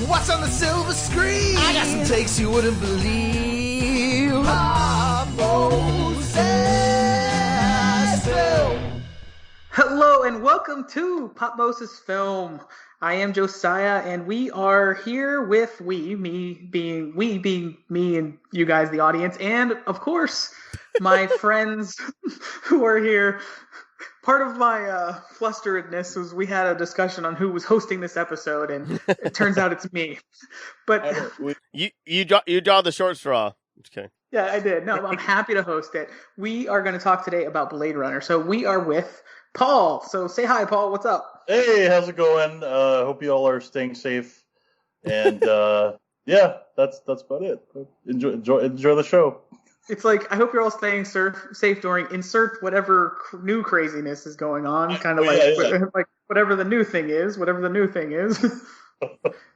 What's on the silver screen? I got some takes you wouldn't believe. Popmosis Film. Hello and welcome to Popmosis Film. I am Josiah, and we are here with me being me and you guys, the audience, and of course my friends who are here. Part of my flusteredness was we had a discussion on who was hosting this episode, and it turns out it's me. But you draw the short straw. Okay. Yeah, I did. No, I'm happy to host it. We are going to talk today about Blade Runner. So we are with Paul. So say hi, Paul. What's up? Hey, how's it going? Hope you all are staying safe. And yeah, that's about it. Enjoy the show. It's like, I hope you're all staying safe during insert whatever new craziness is going on. Kind of like whatever the new thing is.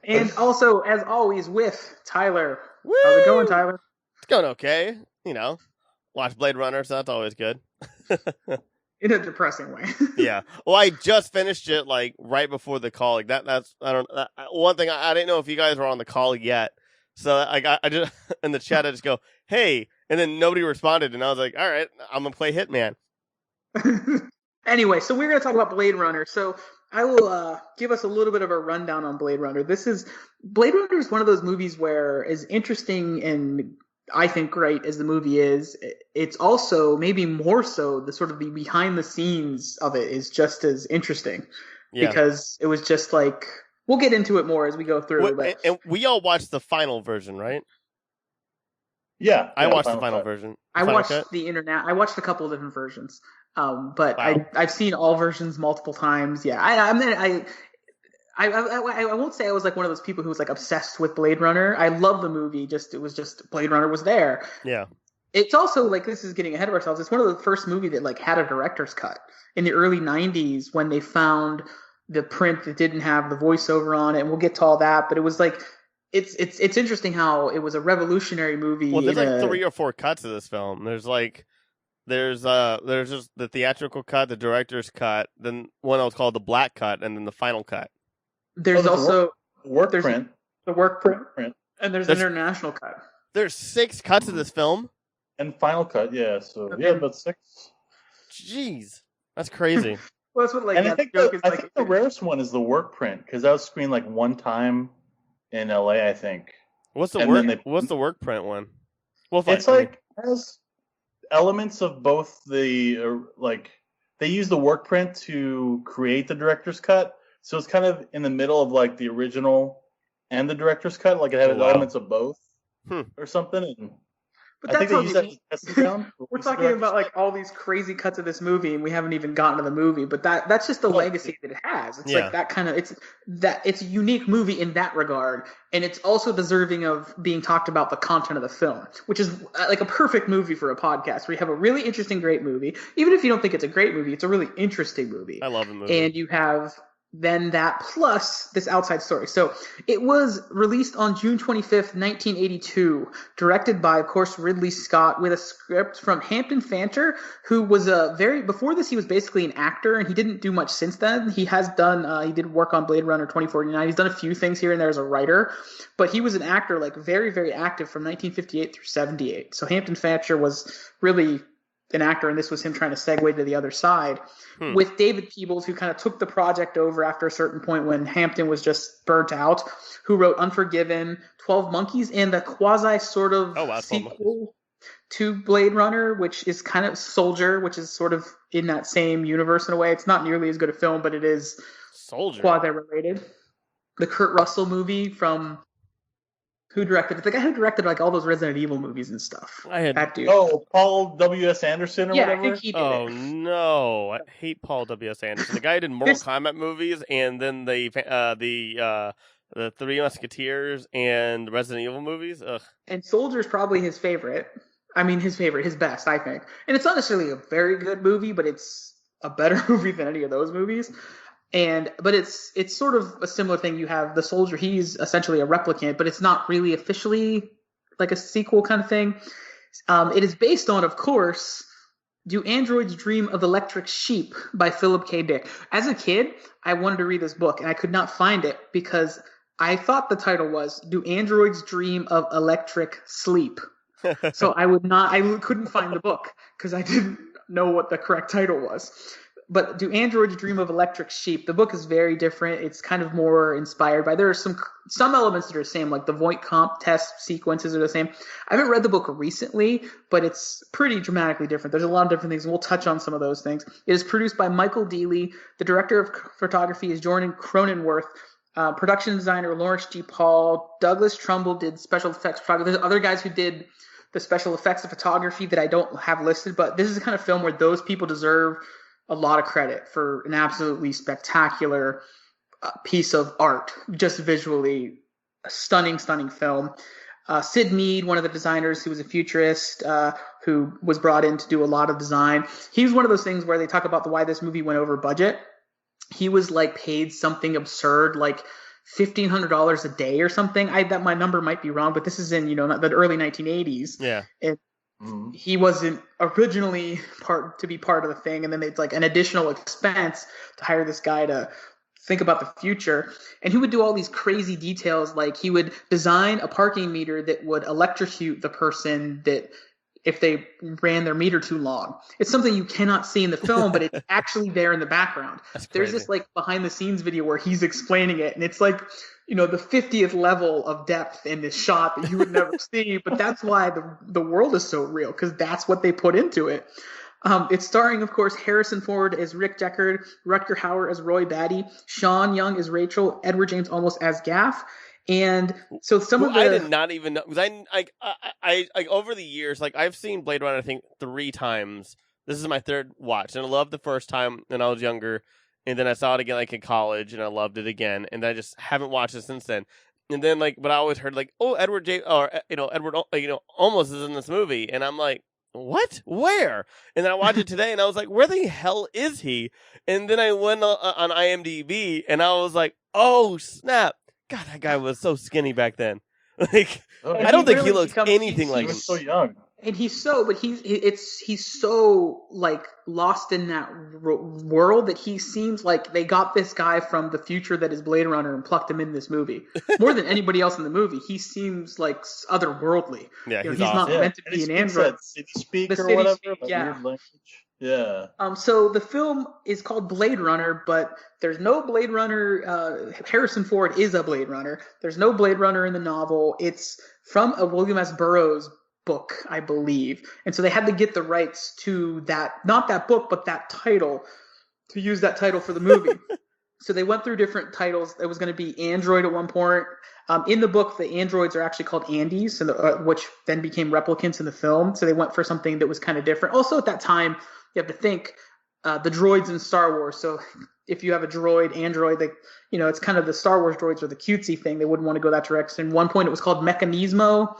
And also, as always, with Tyler. Woo! How's it going, Tyler? It's going okay. You know, watch Blade Runner, so that's always good. In a depressing way. Yeah. Well, I just finished it like right before the call. Like that's one thing I didn't know if you guys were on the call yet. So I just in the chat I just go, hey, and then nobody responded, and I was like, all right, I'm gonna play Hitman. Anyway, so we're gonna talk about Blade Runner. So I will give us a little bit of a rundown on Blade Runner. Blade Runner is one of those movies where, as interesting and I think great as the movie is, it's also maybe more so the sort of the behind the scenes of it is just as interesting. Yeah. Because it was just like, we'll get into it more as we go through. And we all watched the final version, right? Yeah, I watched the final version. I watched the internet. I watched a couple of different versions, but wow. I've seen all versions multiple times. Yeah, I won't say I was like one of those people who was like obsessed with Blade Runner. I love the movie. It was just Blade Runner was there. Yeah. It's also like, this is getting ahead of ourselves. It's one of the first movies that like had a director's cut in the early 90s when they found the print that didn't have the voiceover on it. And we'll get to all that, but it was like, it's interesting how it was a revolutionary movie. Well, there's like 3 or 4 cuts of this film. There's just the theatrical cut, the director's cut, then one that was called the black cut, and then the final cut. There's also work print. The work print. And there's international cut. There's 6 cuts of this film. And final cut, yeah. So yeah, but 6. Jeez, that's crazy. Well, that's what like. And I think the rarest one is the work print, because that was screened like one time in LA, I think. What's the work print one? Well, it's like has elements of both the they use the work print to create the director's cut, so it's kind of in the middle of like the original and the director's cut, like it had elements of both or something. And but that's how we're talking about like all these crazy cuts of this movie, and we haven't even gotten to the movie. But that's just the legacy that it has. It's like that kind of it's a unique movie in that regard, and it's also deserving of being talked about the content of the film, which is like a perfect movie for a podcast where you have a really interesting, great movie. Even if you don't think it's a great movie, it's a really interesting movie. I love the movie, and you have then that plus this outside story. So it was released on June 25th, 1982, directed by, of course, Ridley Scott, with a script from Hampton Fancher, who was before this, he was basically an actor, and he didn't do much since then. He has done, he did work on Blade Runner 2049. He's done a few things here and there as a writer, but he was an actor, like very, very active from 1958 through 78. So Hampton Fancher was really an actor, and this was him trying to segue to the other side, with David Peebles, who kind of took the project over after a certain point when Hampton was just burnt out, who wrote Unforgiven, 12 Monkeys, and the quasi sort of sequel to Blade Runner, which is kind of Soldier, which is sort of in that same universe in a way. It's not nearly as good a film, but it is quasi-related. The Kurt Russell movie from... Who directed it? The guy who directed like all those Resident Evil movies and stuff. That dude. Oh, Paul W.S. Anderson or whatever? I think he did it. No, I hate Paul W.S. Anderson. The guy who did Mortal Kombat movies, and then the Three Musketeers and Resident Evil movies. Ugh. And Soldier's probably his favorite. I mean, his best, I think. And it's not necessarily a very good movie, but it's a better movie than any of those movies. But it's sort of a similar thing. You have the Soldier, he's essentially a replicant, but it's not really officially like a sequel kind of thing. It is based on, of course, Do Androids Dream of Electric Sheep by Philip K. Dick. As a kid, I wanted to read this book, and I could not find it because I thought the title was "Do Androids Dream of Electric Sleep?" So I couldn't find the book because I didn't know what the correct title was. But "Do Androids Dream of Electric Sheep?" The book is very different. It's kind of more inspired by. There are some elements that are the same, like the Voight-Kampff test sequences are the same. I haven't read the book recently, but it's pretty dramatically different. There's a lot of different things, and we'll touch on some of those things. It is produced by Michael Dealey. The director of photography is Jordan Cronenworth. Production designer Lawrence G. Paul. Douglas Trumbull did special effects photography. There's other guys who did the special effects of photography that I don't have listed, but this is the kind of film where those people deserve a lot of credit for an absolutely spectacular piece of art, just visually a stunning film. Sid Mead, one of the designers who was a futurist, who was brought in to do a lot of design. He was one of those things where they talk about why this movie went over budget. He was like paid something absurd, like $1,500 a day or something. That my number might be wrong, but this is in the early 1980s. Yeah. He wasn't originally to be part of the thing, and then it's like an additional expense to hire this guy to think about the future. And he would do all these crazy details, like he would design a parking meter that would electrocute the person that if they ran their meter too long. It's something you cannot see in the film, but it's actually there in the background. There's this like behind the scenes video where he's explaining it, and it's like the 50th level of depth in this shot that you would never see, but that's why the world is so real, because that's what they put into it. It's starring, of course, Harrison Ford as Rick Deckard, Rutger Hauer as Roy Batty, Sean Young as Rachel, Edward James Olmos as Gaff. And so I did not even know, because I over the years, like I've seen Blade Runner I think 3 times. This is my 3rd watch, and I loved the first time when I was younger. And then I saw it again, like in college, and I loved it again. And then I just haven't watched it since then. And then, but I always heard Edward Olmos is in this movie, and I'm like, what? Where? And then I watched it today, and I was like, where the hell is he? And then I went on IMDb, and I was like, oh snap! God, that guy was so skinny back then. I don't think he looks anything like him. He was so young. And he's so like lost in that world that he seems like they got this guy from the future that is Blade Runner and plucked him in this movie. More than anybody else in the movie, he seems like otherworldly. Yeah, he's not meant to be an android. City speak or whatever. Yeah. Weird language. Yeah. So the film is called Blade Runner, but there's no Blade Runner. Harrison Ford is a Blade Runner. There's no Blade Runner in the novel. It's from a William S. Burroughs book, I believe. And so they had to get the rights to that, not that book, but that title, to use that title for the movie. So they went through different titles. It was going to be Android at one point. In the book, the androids are actually called Andes, which then became replicants in the film. So they went for something that was kind of different. Also, at that time, you have to think the droids in Star Wars. So if you have a android, it's kind of the Star Wars droids are the cutesy thing. They wouldn't want to go that direction. At one point, it was called Mechanismo.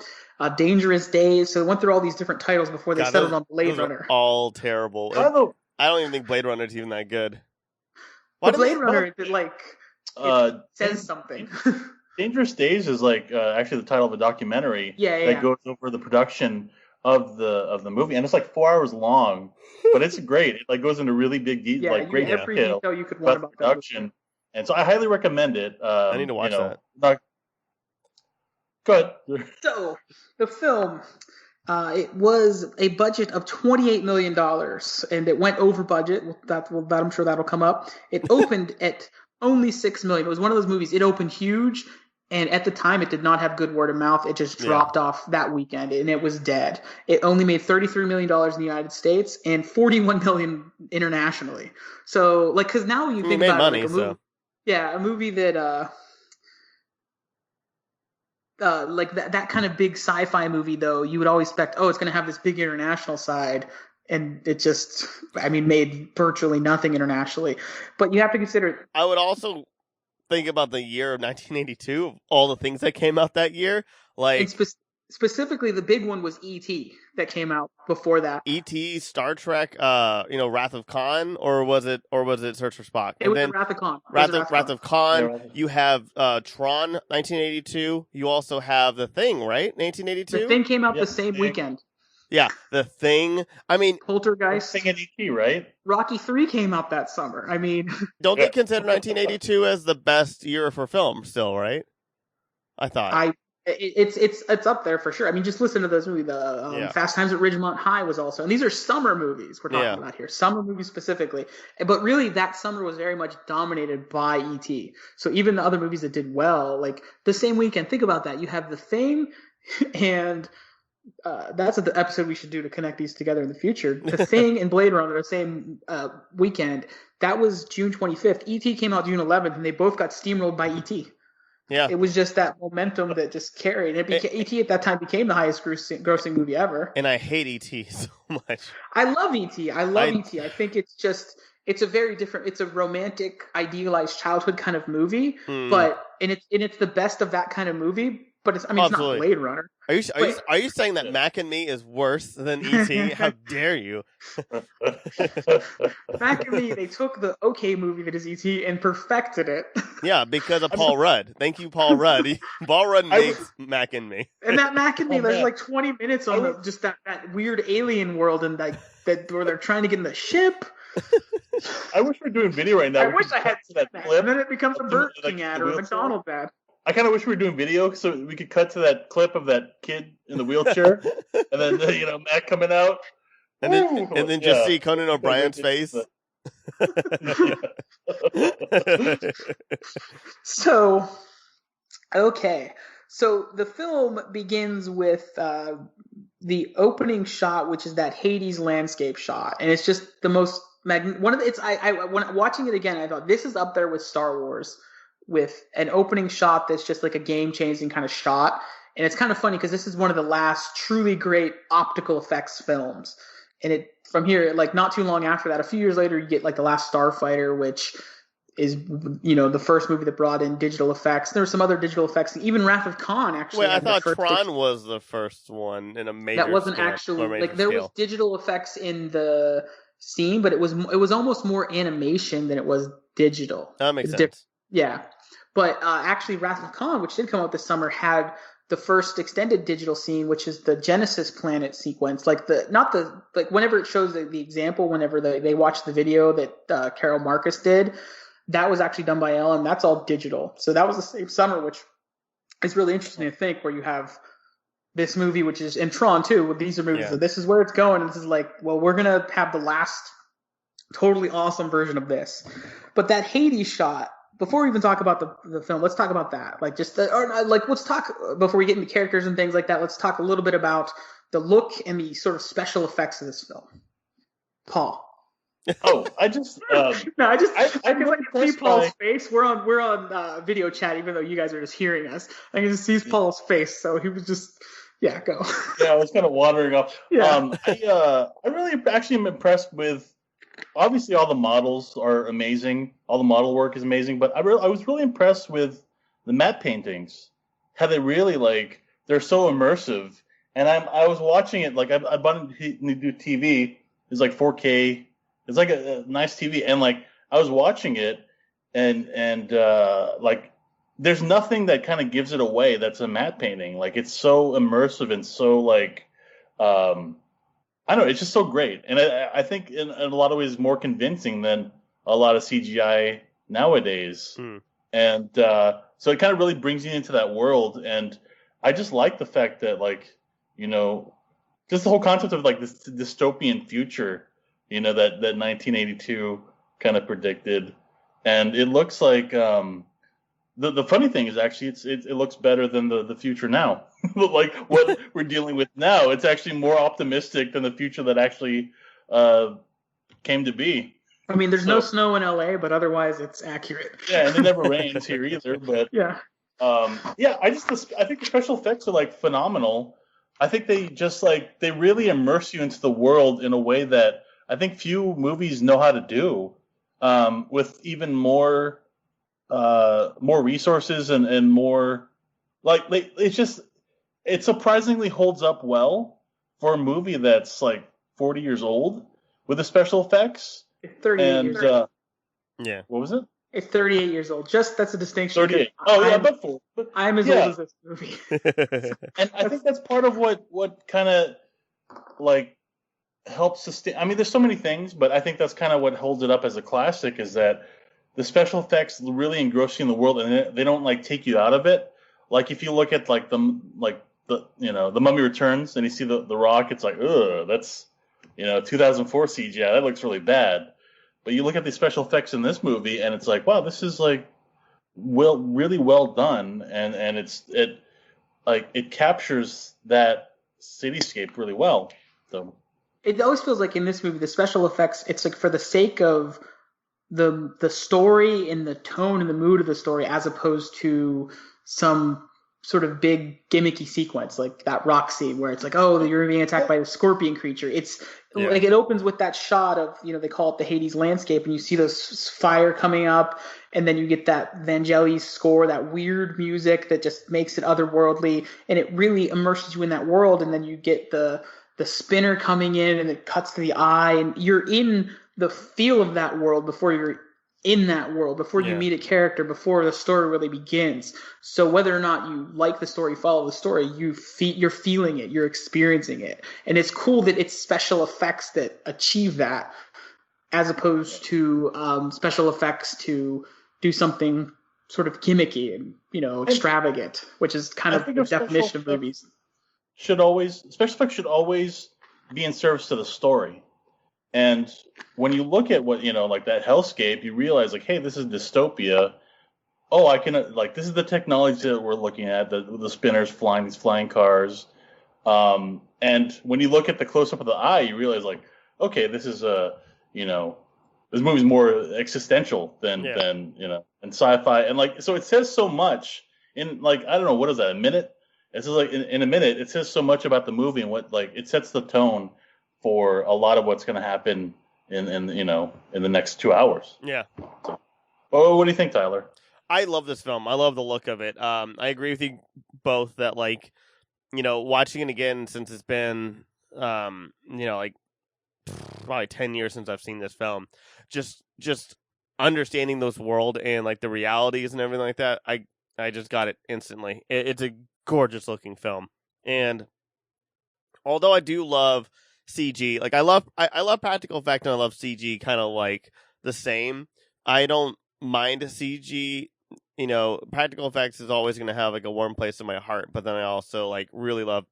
Dangerous Days. So they went through all these different titles before they settled on Blade Runner. All terrible. I don't even think Blade Runner is even that good. But Blade Runner, says something. Dangerous Days is actually the title of a documentary that goes over the production of the movie, and it's like 4 hours long, but it's great. It goes into really big great every detail you could want about production, and so I highly recommend it. I need to watch that. Good. So the film, it was a budget of $28 million, and it went over budget. I'm sure that'll come up. It opened at only $6 million. It was one of those movies. It opened huge, and at the time, it did not have good word of mouth. It just dropped off that weekend, and it was dead. It only made $33 million in the United States and $41 million internationally. So, because now when you think about money, it, a movie that. That kind of big sci-fi movie, though, you would always expect, it's going to have this big international side, and it just, made virtually nothing internationally. But you have to consider. I would also think about the year of 1982, of all the things that came out that year. Specifically, the big one was E.T. that came out before that. E.T., Star Trek, Wrath of Khan, or was it Search for Spock? It was Wrath of Khan. Wrath of Khan. You have Tron, 1982. You also have The Thing, right? 1982. The Thing came out the same weekend. Yeah, The Thing. Poltergeist. The Thing and E.T., right? Rocky 3 came out that summer. Don't they consider 1982 as the best year for film still, right? I thought. It's up there for sure. I mean, just listen to those movies. The Fast Times at Ridgemont High was also, and these are summer movies we're talking about here, summer movies specifically. But really, that summer was very much dominated by E.T. So even the other movies that did well, like the same weekend, think about that. You have The Thing, and that's the episode we should do to connect these together in the future. The Thing and Blade Runner the same weekend. That was June 25th. E.T. came out June 11th, and they both got steamrolled by E.T. Yeah, it was just that momentum that just carried. E.T. at that time became the highest grossing movie ever. And I hate E.T. so much. I love E.T. E.T. I think it's a very different. It's a romantic, idealized childhood kind of movie, but it's the best of that kind of movie. But it's not Blade Runner. Are you saying that Mac and Me is worse than E.T.? How dare you? Mac and Me, they took the okay movie that is E.T. and perfected it. Yeah, because of Paul Rudd. Thank you, Paul Rudd. Paul Rudd makes Mac and Me. And that Mac and Me, there's like 20 minutes on just that weird alien world and that where they're trying to get in the ship. I wish we were doing video right now. I wish I had that clip. And then it becomes a Burger King ad or a McDonald's ad. I kind of wish we were doing video so we could cut to that clip of that kid in the wheelchair, and then Matt coming out, and then just see Conan O'Brien's face. So the film begins with the opening shot, which is that Hades landscape shot, and it's just the most when watching it again, I thought this is up there with Star Wars. With an opening shot that's just like a game-changing kind of shot. And it's kind of funny because this is one of the last truly great optical effects films. And from here, like not too long after that, a few years later, you get like The Last Starfighter, which is, the first movie that brought in digital effects. There were some other digital effects. Even Wrath of Khan, actually. Wait, I thought Tron was the first one in a major That wasn't actually, like there was digital effects in the scene, but it was almost more animation than it was digital. That makes sense. Yeah. But actually, Wrath of Khan, which did come out this summer, had the first extended digital scene, which is the Genesis planet sequence. Whenever it shows the example, whenever they watch the video that Carol Marcus did, that was actually done by Ellen. That's all digital. So that was the same summer, which is really interesting to think, where you have this movie, which is in Tron too. These are movies. Yeah. So this is where it's going. And this is like, well, we're gonna have the last totally awesome version of this. But that Hades shot. Before we even talk about the film, let's talk about that. Let's talk before we get into characters and things like that. Let's talk a little bit about the look and the sort of special effects of this film. Paul. Oh, I can see Paul's face. We're on video chat, even though you guys are just hearing us. I can just see Paul's face, so he was just go. Yeah, I was kind of wandering off. Yeah. I really actually am impressed with. Obviously, all the models are amazing. All the model work is amazing. But I was really impressed with the matte paintings. How they really they're so immersive. And I was watching it I bought a new TV. It's like 4K. It's like a nice TV. And I was watching it, and there's nothing that kind of gives it away. That's a matte painting. It's so immersive and so I don't know, it's just so great. And I think in a lot of ways more convincing than a lot of CGI nowadays. And so it kind of really brings you into that world. And I just like the fact that, just the whole concept of this dystopian future, that 1982 kind of predicted. And it looks like the funny thing is actually it looks better than the future now. What we're dealing with now, it's actually more optimistic than the future that actually came to be. I mean, there's no snow in LA, but otherwise it's accurate. Yeah, and it never rains here either. But yeah, I think the special effects are phenomenal. I think they just they really immerse you into the world in a way that I think few movies know how to do, with even more resources and more it surprisingly holds up well for a movie that's 40 years old with the special effects. It's 38 years old. Yeah. What was it? It's 38 years old. That's a distinction. 38. Oh, yeah, but I'm as old as this movie. And I think that's part of what kind of helps sustain. I mean, there's so many things, but I think that's kind of what holds it up as a classic is that the special effects really engross you in the world, and they don't take you out of it. Like if you look at like the the Mummy Returns and you see the Rock, it's like, ugh, that's 2004 CGI. That looks really bad. But you look at the special effects in this movie, and it's like, wow, this is like really well done, and it captures that cityscape really well. So it always feels like in this movie, the special effects, it's like for the sake of the story and the tone and the mood of the story, as opposed to some sort of big gimmicky sequence like that rock scene where it's like, oh, you're being attacked by a scorpion creature. It's like it opens with that shot of, they call it the Hades landscape, and you see those fire coming up, and then you get that Vangelis score, that weird music that just makes it otherworldly, and it really immerses you in that world. And then you get the spinner coming in, and it cuts to the eye, and you're in the feel of that world before you're in that world, before you meet a character, before the story really begins. So whether or not you like the story, follow the story, you're feeling it, you're experiencing it. And it's cool that it's special effects that achieve that, as opposed to special effects to do something sort of gimmicky and, extravagant, which is kind of the definition of movies. Special effects should always be in service to the story. And when you look at what, like that hellscape, you realize like, hey, this is dystopia. Oh, I can this is the technology that we're looking at, the spinners flying these flying cars. And when you look at the close up of the eye, you realize like, okay, this is this movie's more existential than and sci-fi. And like, so it says so much in like, I don't know, what is that, a minute? It says like in a minute, it says so much about the movie and what, like, it sets the tone for a lot of what's going to happen in the next 2 hours. Yeah. So, what do you think, Tyler? I love this film. I love the look of it. I agree with you both that, like, watching it again since it's been, like probably 10 years since I've seen this film, just understanding those world and like the realities and everything like that. I just got it instantly. It's a gorgeous looking film. And although I do love CG, like I love practical effect and I love CG kind of like the same. I don't mind CG. Practical effects is always going to have like a warm place in my heart, but then I also like really love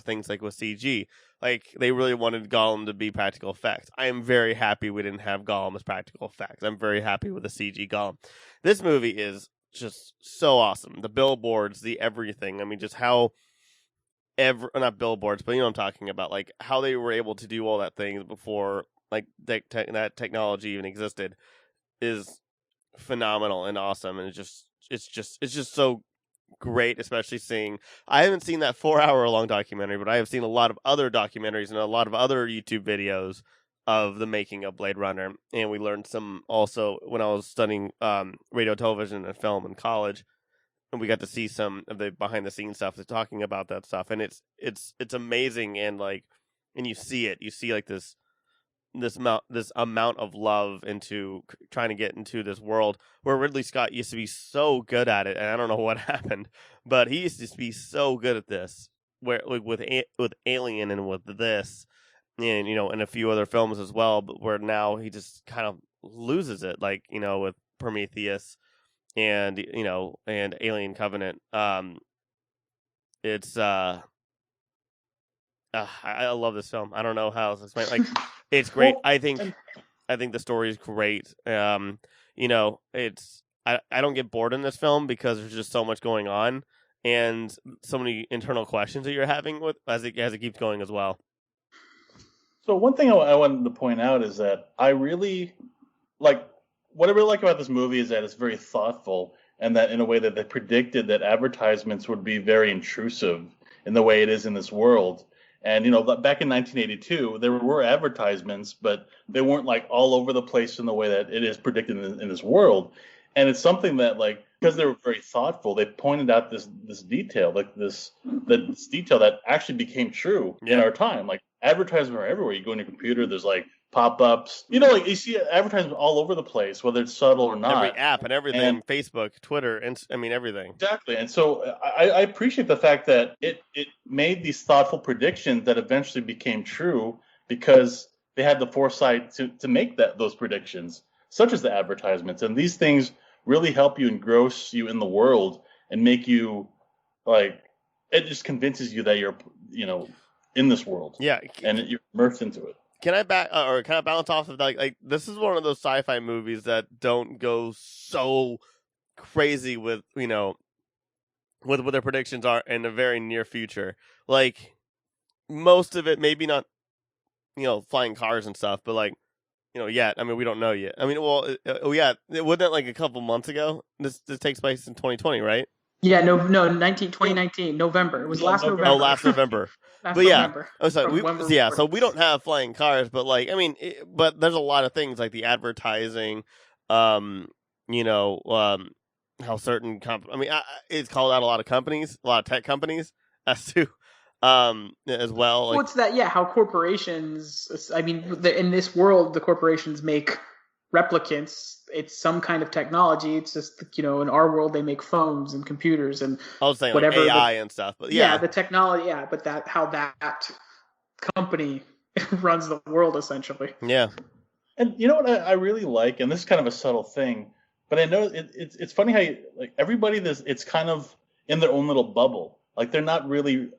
things like with CG. Like they really wanted Gollum to be practical effects. I am very happy we didn't have Gollum as practical effects. I'm very happy with the CG Gollum. This movie is just so awesome. The billboards, the everything. I mean, just how not billboards, but what I'm talking about, like how they were able to do all that things before like that technology even existed is phenomenal and awesome. And it's just so great, especially seeing, I haven't seen that 4-hour long documentary, but I have seen a lot of other documentaries and a lot of other YouTube videos of the making of Blade Runner. And we learned some also when I was studying radio, television, and film in college. And we got to see some of the behind the scenes stuff. They're talking about that stuff, and it's amazing. And like, and you see like this amount of love into trying to get into this world where Ridley Scott used to be so good at it, and I don't know what happened, but he used to be so good at this. Where like with Alien and with this, and and a few other films as well, but where now he just kind of loses it, like with Prometheus. And and Alien Covenant. It's I love this film. I don't know how else to explain. Like, it's great. I think the story is great. It's I don't get bored in this film because there's just so much going on and so many internal questions that you're having with as it keeps going as well. So one thing I wanted to point out is that I really like. What I really like about this movie is that it's very thoughtful, and that in a way that they predicted that advertisements would be very intrusive in the way it is in this world. And, back in 1982, there were advertisements, but they weren't like all over the place in the way that it is predicted in this world. And it's something that, like, because they were very thoughtful, they pointed out this detail, like this detail that actually became true in our time. Like, advertisements are everywhere. You go on your computer, there's like pop-ups, like you see advertisements all over the place, whether it's subtle or not. Every app and everything, and Facebook, Twitter, and everything. Exactly. And so I appreciate the fact that it made these thoughtful predictions that eventually became true because they had the foresight to make those predictions, such as the advertisements. And these things really help you engross you in the world and make you like it just convinces you that you're in this world. Yeah, and you're immersed into it. Can I balance off of that? Like this is one of those sci-fi movies that don't go so crazy with with what their predictions are in the very near future. Like most of it, maybe not, flying cars and stuff, but like, yet. I mean, we don't know yet. I mean, well, yeah, wasn't it like a couple months ago? This takes place in 2020, right? Yeah, 2019, November. It was last November. Oh, last November. Last But yeah, November. I was like, so we don't have flying cars, but like, I mean, but there's a lot of things like the advertising, how certain it's called out a lot of companies, a lot of tech companies as to, as well. Like, what's that? Yeah, how corporations, I mean, in this world, the corporations make replicants. It's some kind of technology. It's just, in our world, they make phones and computers and I was saying whatever, like AI and stuff, but yeah, the technology, but how that company runs the world essentially. Yeah. And you know what I really like, and this is kind of a subtle thing, but I know it's funny how like everybody it's kind of in their own little bubble. Like they're not really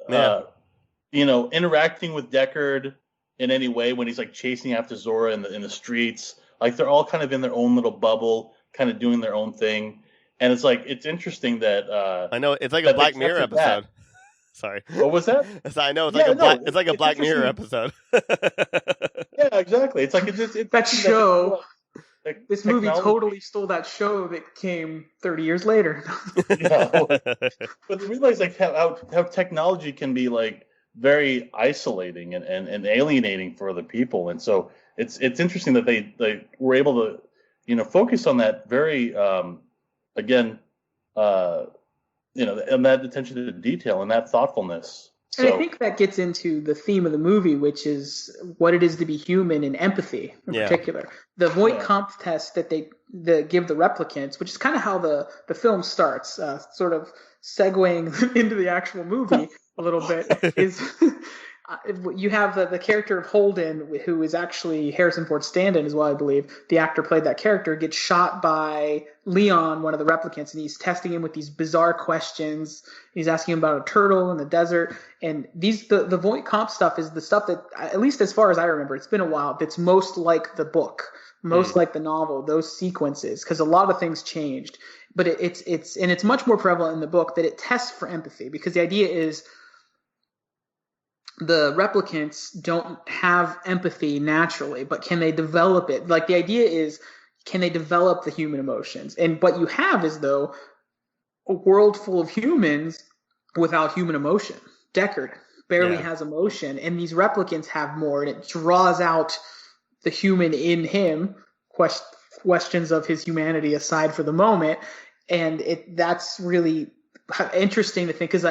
interacting with Deckard in any way when he's like chasing after Zora in the streets. Like they're all kind of in their own little bubble, kind of doing their own thing. And it's like it's interesting that I know it's like a Black Mirror episode. Sorry. What was that? I know it's like a Black Mirror episode. Yeah, exactly. It's like that show. This movie totally stole that show that came 30 years later. But realize like how technology can be like very isolating and alienating for other people, and so it's interesting that they were able to focus on that very and that attention to detail and that thoughtfulness. And I think that gets into the theme of the movie, which is what it is to be human and empathy in particular. The Voight-Kampff test that they give the replicants, which is kind of how the film starts, sort of segueing into the actual movie a little bit, is you have the character of Holden, who is actually Harrison Ford stand-in as well, I believe. The actor played that character, gets shot by Leon, one of the replicants, and he's testing him with these bizarre questions. He's asking him about a turtle in the desert. And the Voight-Kampff stuff is the stuff that, at least as far as I remember, it's been a while, that's most like the book, most like the novel, those sequences, because a lot of things changed. But it's much more prevalent in the book that it tests for empathy, because the idea is the replicants don't have empathy naturally, but can they develop it? Like the idea is, can they develop the human emotions? And what you have is, though, a world full of humans without human emotion. Deckard barely has emotion, and these replicants have more, and it draws out the human in him, questions of his humanity aside for the moment. And that's really interesting to think, because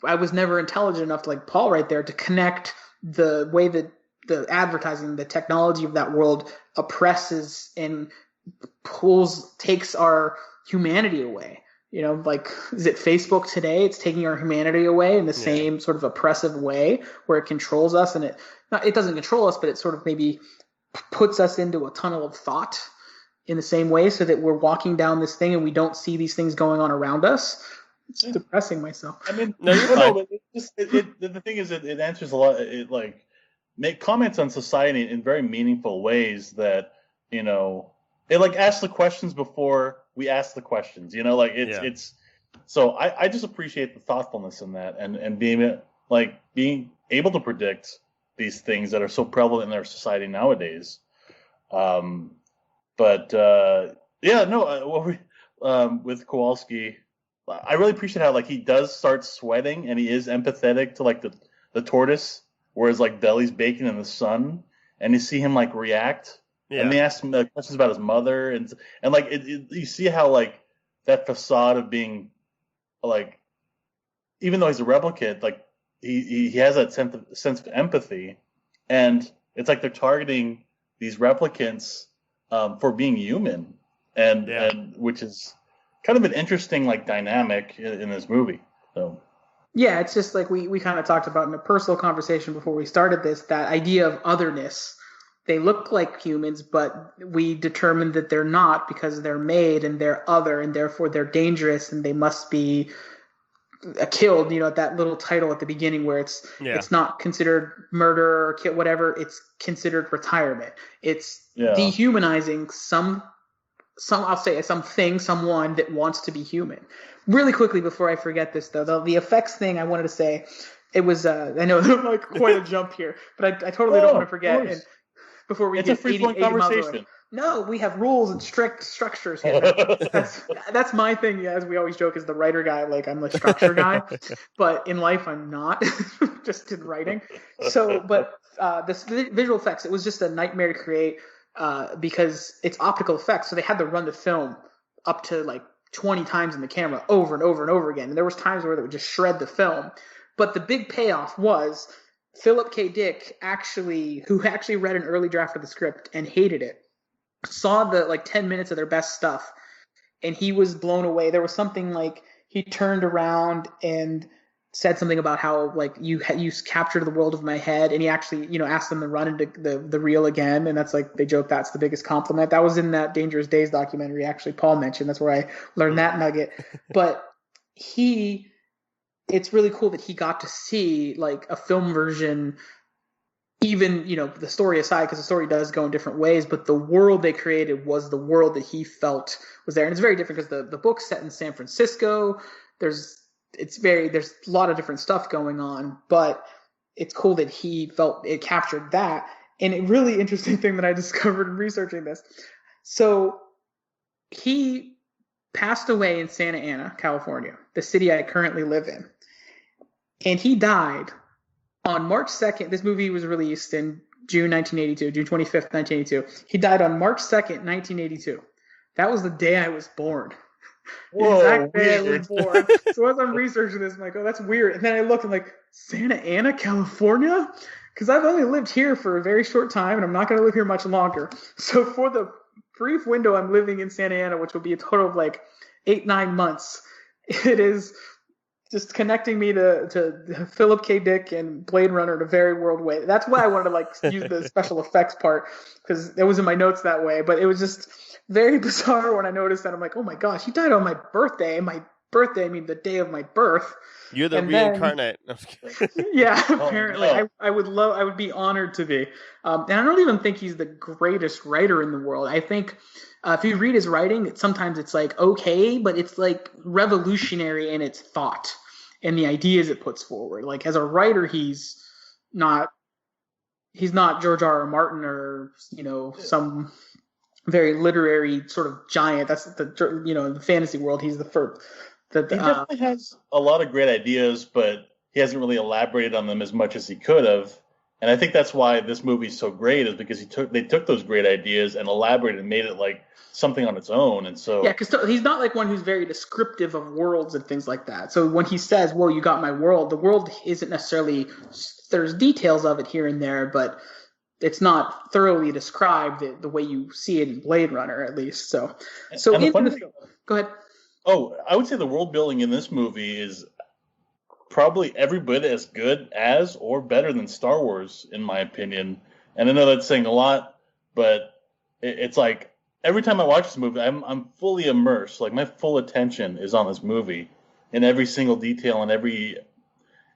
I was never intelligent enough, like Paul right there, to connect the way that the advertising, the technology of that world oppresses and takes our humanity away. Like, is it Facebook today? It's taking our humanity away in the same sort of oppressive way, where it controls us, and it doesn't control us, but it sort of maybe puts us into a tunnel of thought in the same way, so that we're walking down this thing and we don't see these things going on around us. It's depressing myself. I mean, but the thing is, it answers a lot. It like make comments on society in very meaningful ways that it like asks the questions before we ask the questions. It's so I just appreciate the thoughtfulness in that, and being able to predict these things that are so prevalent in our society nowadays. With Kowalski, I really appreciate how he does start sweating, and he is empathetic to the tortoise, whereas Deli's baking in the sun, and you see him react, and they ask him questions about his mother, and you see how that facade of being even though he's a replicant, he has that sense of empathy, and it's they're targeting these replicants for being human, and which is kind of an interesting dynamic in this movie. So yeah, it's just we kind of talked about in a personal conversation before we started this, that idea of otherness. They look like humans, but we determined that they're not, because they're made and they're other, and therefore they're dangerous, and they must be killed, at that little title at the beginning where it's not considered murder or whatever, it's considered retirement. It's dehumanizing someone that wants to be human. Really quickly before I forget this though, the effects thing I wanted to say, it was I know like quite a jump here, but I totally don't want to forget. And before we it's a free-flowing conversation. No, we have rules and strict structures here. That's my thing. As we always joke, is the writer guy. Like I'm the structure guy, but in life I'm not. Just in writing. So, but this visual effects, it was just a nightmare to create because it's optical effects. So they had to run the film up to like 20 times in the camera over and over and over again. And there was times where they would just shred the film. But the big payoff was Philip K. Dick who actually read an early draft of the script and hated it, saw the like 10 minutes of their best stuff, and he was blown away. There was something like he turned around and said something about how like you captured the world of my head, and he actually asked them to run into the reel again, and that's like they joke that's the biggest compliment. That was in that Dangerous Days documentary. Actually, Paul mentioned that's where I learned that nugget. But it's really cool that he got to see like a film version, even, the story aside, because the story does go in different ways, but the world they created was the world that he felt was there. And it's very different because the book's set in San Francisco. There's a lot of different stuff going on, but it's cool that he felt it captured that. And a really interesting thing that I discovered in researching this. So he passed away in Santa Ana, California, the city I currently live in. And he died on March 2nd. This movie was released in June 1982, June 25th, 1982. He died on March 2nd, 1982. That was the day I was born. Whoa, exact day I was born. So as I'm researching this, I'm like, oh, that's weird. And then I look, I'm like, Santa Ana, California? Because I've only lived here for a very short time, and I'm not going to live here much longer. So for the brief window I'm living in Santa Ana, which will be a total of like 8-9 months, it is just connecting me to Philip K. Dick and Blade Runner in a very world way. That's why I wanted to like use the special effects part, because it was in my notes that way. But it was just very bizarre when I noticed that. I'm like, oh my gosh, he died on my birthday. My birthday, I mean the day of my birth. You're the reincarnate. Yeah, apparently. Oh, no. I would be honored to be. And I don't even think he's the greatest writer in the world. I think if you read his writing, sometimes it's like okay, but it's like revolutionary in its thought and the ideas it puts forward. Like as a writer, he's not George R. R. Martin or some very literary sort of giant. That's the in the fantasy world, he's the first. He definitely has a lot of great ideas, but he hasn't really elaborated on them as much as he could have. And I think that's why this movie's so great, is because they took those great ideas and elaborated and made it like something on its own. And so because he's not like one who's very descriptive of worlds and things like that. So when he says, "Well, you got my world," the world isn't necessarily, there's details of it here and there, but it's not thoroughly described the way you see it in Blade Runner, at least. So go ahead. Oh, I would say the world building in this movie is probably every bit as good as or better than Star Wars, in my opinion. And I know that's saying a lot, but it's like every time I watch this movie, I'm fully immersed. Like my full attention is on this movie in every single detail and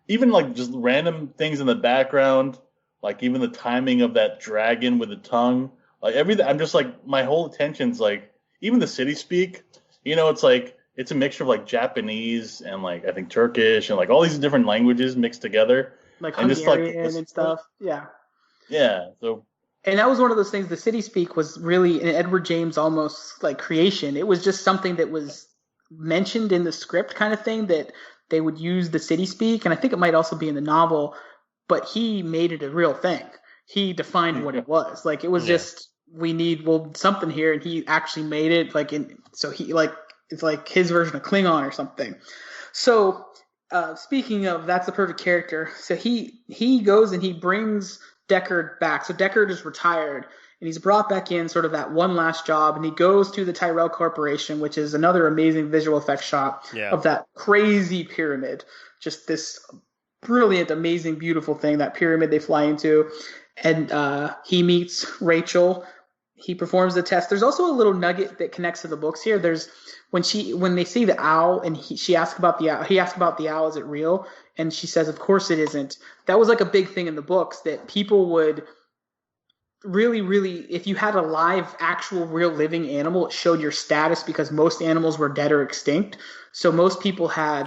even like just random things in the background, like even the timing of that dragon with the tongue, like everything. I'm just like, my whole attention's like, even the city speak. It's like, it's a mixture of like Japanese and like I think Turkish and like all these different languages mixed together. Like Hungarian and stuff. Yeah. Yeah. So. And that was one of those things. The city speak was really an Edward James almost like creation. It was just something that was mentioned in the script kind of thing, that they would use the city speak. And I think it might also be in the novel, but he made it a real thing. He defined what it was. Like it was just, we need something here, and he actually made it it's like his version of Klingon or something. So speaking of, that's the perfect character. So he goes and he brings Deckard back. So Deckard is retired and he's brought back in sort of that one last job, and he goes to the Tyrell Corporation, which is another amazing visual effects shot of that crazy pyramid. Just this brilliant, amazing, beautiful thing, that pyramid they fly into. And he meets Rachel, he performs the test. There's also a little nugget that connects to the books here. There's when they see the owl and he asks about the owl. He asks about the owl. Is it real? And she says, of course it isn't. That was like a big thing in the books that people would really, really, if you had a live, actual, real living animal, it showed your status because most animals were dead or extinct. So most people had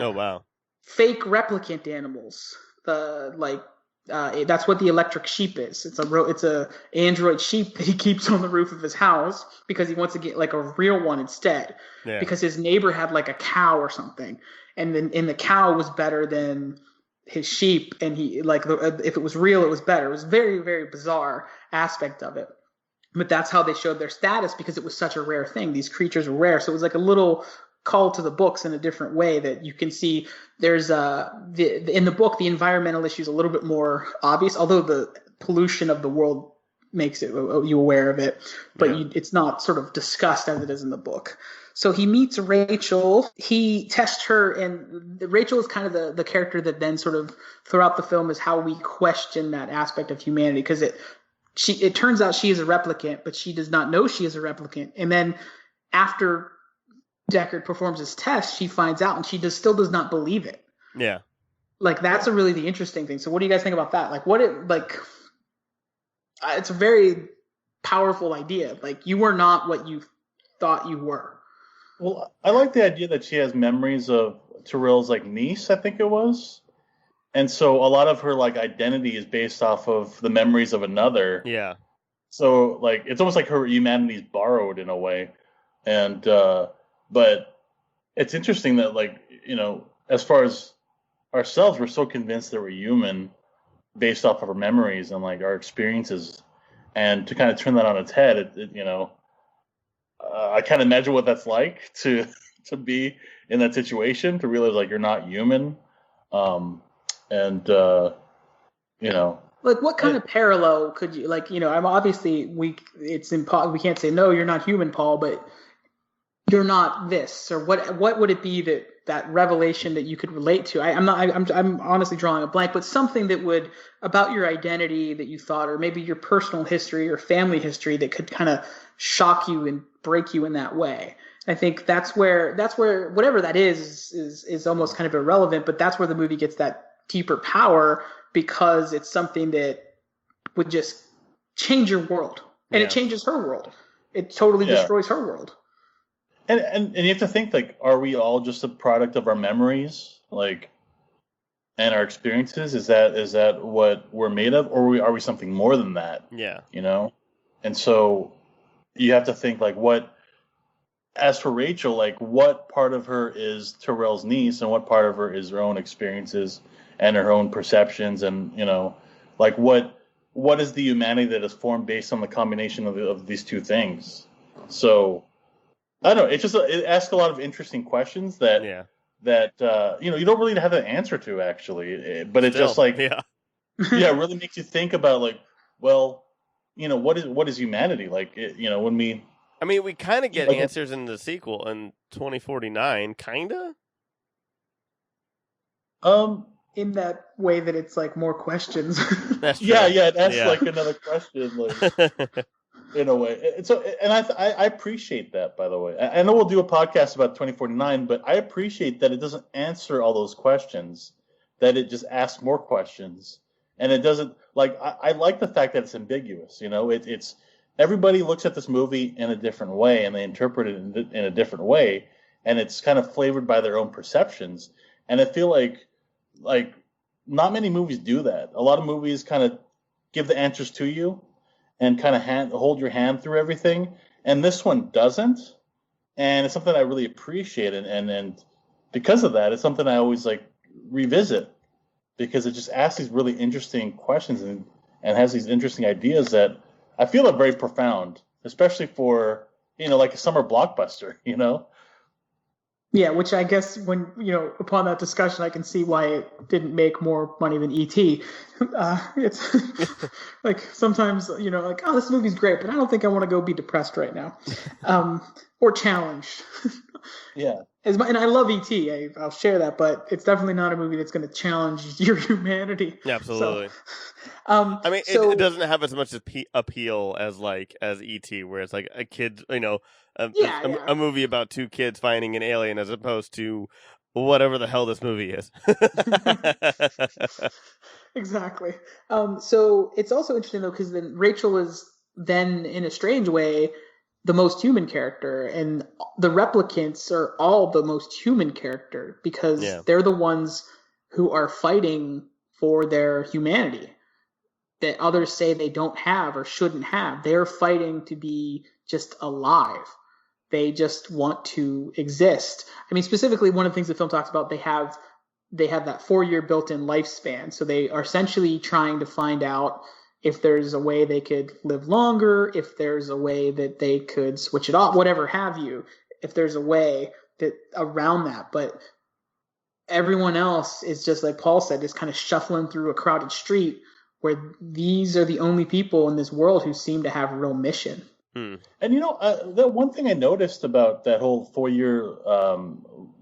fake replicant animals. That's what the electric sheep is. It's a android sheep that he keeps on the roof of his house because he wants to get like a real one instead. Yeah. Because his neighbor had like a cow or something, and the cow was better than his sheep, and he if it was real, it was better. It was very, very bizarre aspect of it. But that's how they showed their status because it was such a rare thing. These creatures were rare, so it was like a little call to the books in a different way that you can see. There's in the book, the environmental issue is a little bit more obvious, although the pollution of the world makes you aware of it, but it's not sort of discussed as it is in the book. So he meets Rachel, he tests her, and Rachel is kind of the character that then sort of throughout the film is how we question that aspect of humanity, because it turns out she is a replicant, but she does not know she is a replicant. And then after Deckard performs his test, she finds out, and she still does not believe it. Yeah, like that's really the interesting thing. So, what do you guys think about that? It's a very powerful idea. Like, you were not what you thought you were. Well, I like the idea that she has memories of Tyrell's like niece, I think it was, and so a lot of her like identity is based off of the memories of another. Yeah. So like it's almost like her humanity is borrowed in a way, and. But it's interesting that, like, you know, as far as ourselves, we're so convinced that we're human based off of our memories and, like, our experiences. And to kind of turn that on its head, I can't imagine what that's like to be in that situation, to realize, like, you're not human. Like, what kind of parallel could you, like, you know, I'm obviously, we can't say, no, you're not human, Paul, but you're not this, or what would it be that revelation that you could relate to? I'm honestly drawing a blank, but something that would, about your identity that you thought, or maybe your personal history or family history that could kind of shock you and break you in that way. I think that's where whatever that is almost kind of irrelevant, but that's where the movie gets that deeper power, because it's something that would just change your world, and it changes her world. It totally destroys her world. And you have to think, like, are we all just a product of our memories, like, and our experiences? Is that what we're made of, or are we something more than that? Yeah. You know? And so you have to think, like, as for Rachel, like, what part of her is Tyrell's niece, and what part of her is her own experiences and her own perceptions, and, you know, like, what is the humanity that is formed based on the combination of these two things? So I don't know. It asks a lot of interesting questions that you don't really have an answer to, actually. But it's just like it really makes you think about, like, well, you know, what is humanity like? When we. I mean, we kind of get answers in the sequel in 2049, kinda. In that way that it's like more questions. That's true. Yeah. It asks like another question, like. In a way. And I appreciate that, by the way. I know we'll do a podcast about 2049, but I appreciate that it doesn't answer all those questions, that it just asks more questions. And it doesn't, like, I like the fact that it's ambiguous, you know? It's everybody looks at this movie in a different way, and they interpret it in a different way, and it's kind of flavored by their own perceptions. And I feel like not many movies do that. A lot of movies kind of give the answers to you, and kind of hold your hand through everything. And this one doesn't. And it's something I really appreciate. And because of that, it's something I always, like, revisit, because it just asks these really interesting questions and has these interesting ideas that I feel are very profound, especially for, you know, like a summer blockbuster, you know? Yeah, which I guess when, you know, upon that discussion, I can see why it didn't make more money than E.T. It's like sometimes, you know, like, oh, this movie's great, but I don't think I want to go be depressed right now, or challenged. Yeah. And I love E.T. I'll share that, but it's definitely not a movie that's going to challenge your humanity. Absolutely. So, I mean, so it doesn't have as much appeal as E.T., where it's like a kid, a movie about two kids finding an alien, as opposed to whatever the hell this movie is. Exactly. So it's also interesting though, because then Rachel is then, in a strange way, the most human character, and the replicants are all the most human character because they're the ones who are fighting for their humanity that others say they don't have or shouldn't have. They're fighting to be just alive. They just want to exist. I mean, specifically, one of the things the film talks about, they have that 4-year built-in lifespan. So they are essentially trying to find out if there's a way they could live longer, if there's a way that they could switch it off, whatever have you, if there's a way that around that. But everyone else is just, like Paul said, just kind of shuffling through a crowded street where these are the only people in this world who seem to have a real mission. And the one thing I noticed about that whole 4-year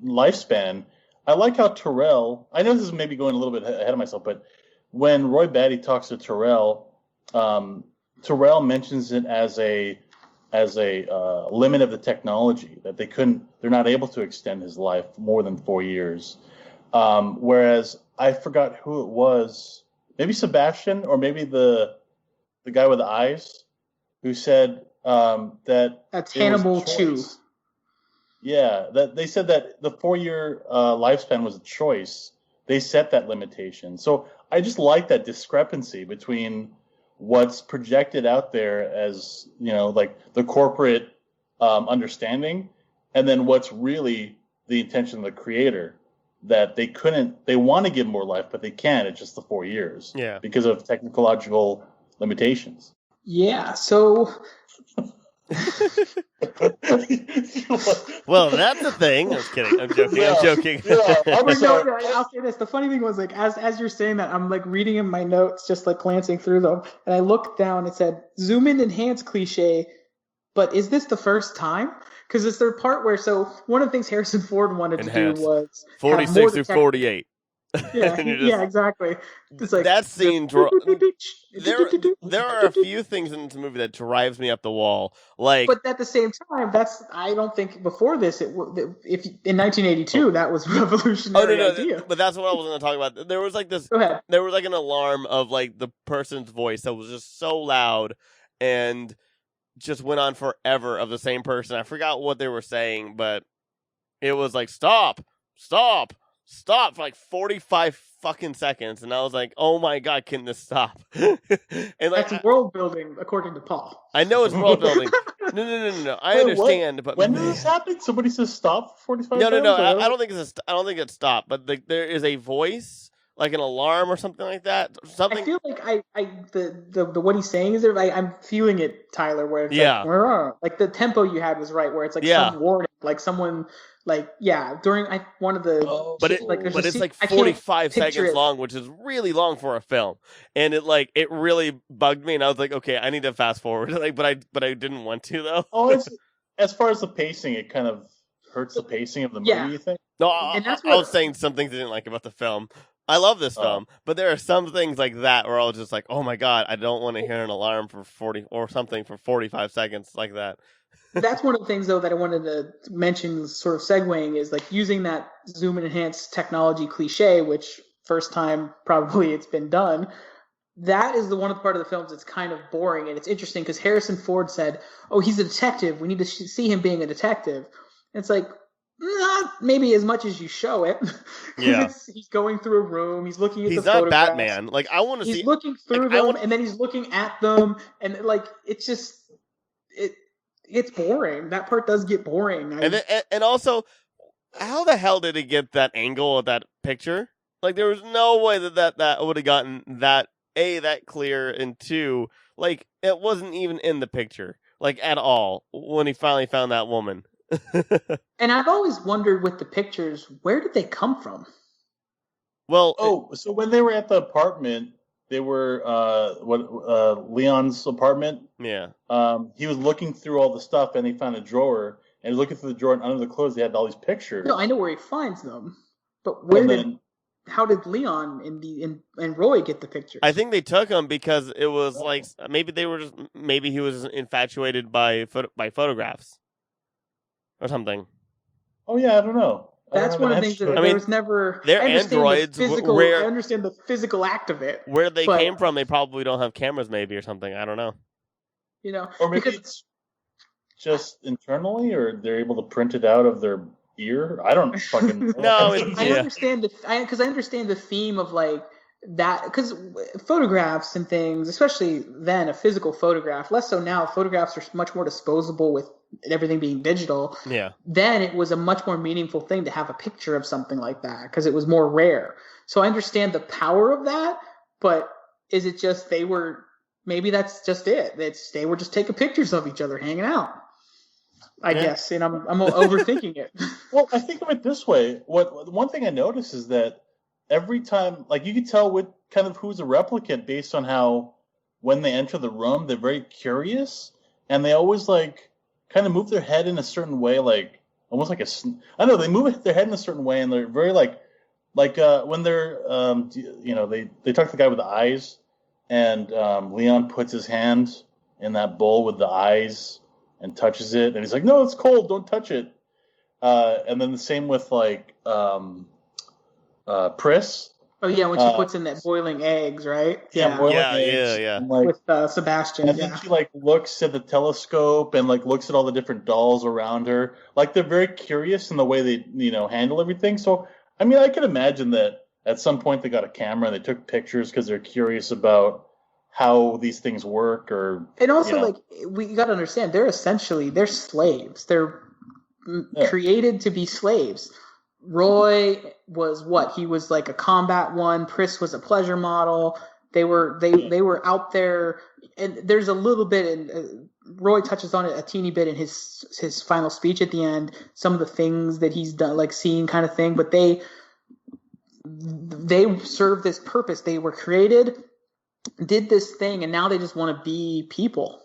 lifespan, I like how Terrell, I know this is maybe going a little bit ahead of myself, but when Roy Batty talks to Terrell, Terrell mentions it as a limit of the technology, that they're not able to extend his life more than 4 years. Whereas I forgot who it was, maybe Sebastian or maybe the guy with the eyes, who said that's Hannibal Chew. Yeah, that they said that the 4-year lifespan was a choice. They set that limitation. So I just like that discrepancy between what's projected out there as, like the corporate understanding, and then what's really the intention of the creator, that they want to give more life, but they can't. It's just the 4 years. Yeah. Because of technological limitations. Yeah, so... Well, that's a thing. I'm kidding. I'm joking. Yeah. I'm joking. Yeah, I'll say this. The funny thing was, like, as you're saying that, I'm like reading in my notes, just like glancing through them, and I looked down. It said "zoom in, enhance cliche," but is this the first time? Because it's the part where one of the things Harrison Ford wanted to do was 46 through 48. Yeah, exactly. It's like that scene. There are a few things in this movie that drives me up the wall. But at the same time, I don't think before this, in 1982, that was a revolutionary idea. But that's what I was going to talk about. There was like this. Go ahead. There was like an alarm of like the person's voice that was just so loud and just went on forever of the same person. I forgot what they were saying, but it was like stop for like 45 fucking seconds, and I was like, oh my god, can this stop? And like, that's world building, according to Paul. I know it's world building. No. I understand, but when did this happen? Somebody says stop for 45 seconds? No. I don't think it's stopped, but there is a voice, like an alarm or something like that. Something. I feel like the what he's saying is there. I'm feeling it, Tyler. Where it's like the tempo you had was right. Where it's like some warning, like someone. During one of the, but it's like 45 seconds long, which is really long for a film, and it really bugged me, and I was like, okay, I need to fast forward, but I didn't want to though. As far as the pacing, it kind of hurts the pacing of the movie. You think? No, I was saying some things I didn't like about the film. I love this film, but there are some things like that where I was just like, oh my god, I don't want to hear an alarm for 45 seconds like that. That's one of the things, though, that I wanted to mention, sort of segueing, is like using that zoom and enhance technology cliche, which first time probably it's been done. That is one of the part of the films that's kind of boring, and it's interesting because Harrison Ford said, "Oh, he's a detective. We need to see him being a detective." And it's like, not maybe as much as you show it. Yeah, he's going through a room. He's looking at the photographs. He's not Batman. Like I want to see. He's looking through them, and then he's looking at them, and like it's just It's boring. That part does get boring. And also, how the hell did he get that angle of that picture? Like, there was no way that would have gotten that clear, and two, like, it wasn't even in the picture, like, at all, when he finally found that woman. And I've always wondered with the pictures, where did they come from? Well, so when they were at the apartment, they were Leon's apartment. Yeah. He was looking through all the stuff, and he found a drawer, and looking through the drawer and under the clothes, they had all these pictures. No, I know where he finds them, but how did Leon and Roy get the pictures? I think they took them because it was like maybe he was infatuated by photographs or something. Oh yeah, I don't know. That's one of the things that there was never. They're androids. I understand the physical act of it. Where they came from, they probably don't have cameras, maybe, or something. I don't know. Or maybe it's just internally, or they're able to print it out of their ear. I don't fucking know. No, I understand because I understand the theme of like that, because photographs and things, especially then, a physical photograph, less so now. Photographs are much more disposable with everything being digital. Yeah. Then it was a much more meaningful thing to have a picture of something like that because it was more rare. So I understand the power of that, but is it just maybe that's just it. They were just taking pictures of each other hanging out. I guess, and I'm overthinking it. Well, I think of it this way. One thing I notice is that every time, like, you can tell who's a replicant based on how, when they enter the room, they're very curious, and they always like kind of move their head in a certain way, like almost like I don't know. They move their head in a certain way, and they're very like when they're they talk to the guy with the eyes, and Leon puts his hand in that bowl with the eyes and touches it, and he's like, "No, it's cold. Don't touch it." And then the same with like Pris. Oh yeah, when she puts in that boiling eggs, right? Yeah. Like, with Sebastian. And then she like looks at the telescope and like looks at all the different dolls around her. Like, they're very curious in the way they handle everything. So I mean, I could imagine that at some point they got a camera and they took pictures because they're curious about how these things work, and also like, we got to understand, they're slaves. They're created to be slaves. Roy was he was like a combat one. Pris was a pleasure model. They were out there, and there's a little bit, and Roy touches on it a teeny bit in his final speech at the end. Some of the things that he's done, like seeing kind of thing, but they serve this purpose. They were created, did this thing, and now they just want to be people.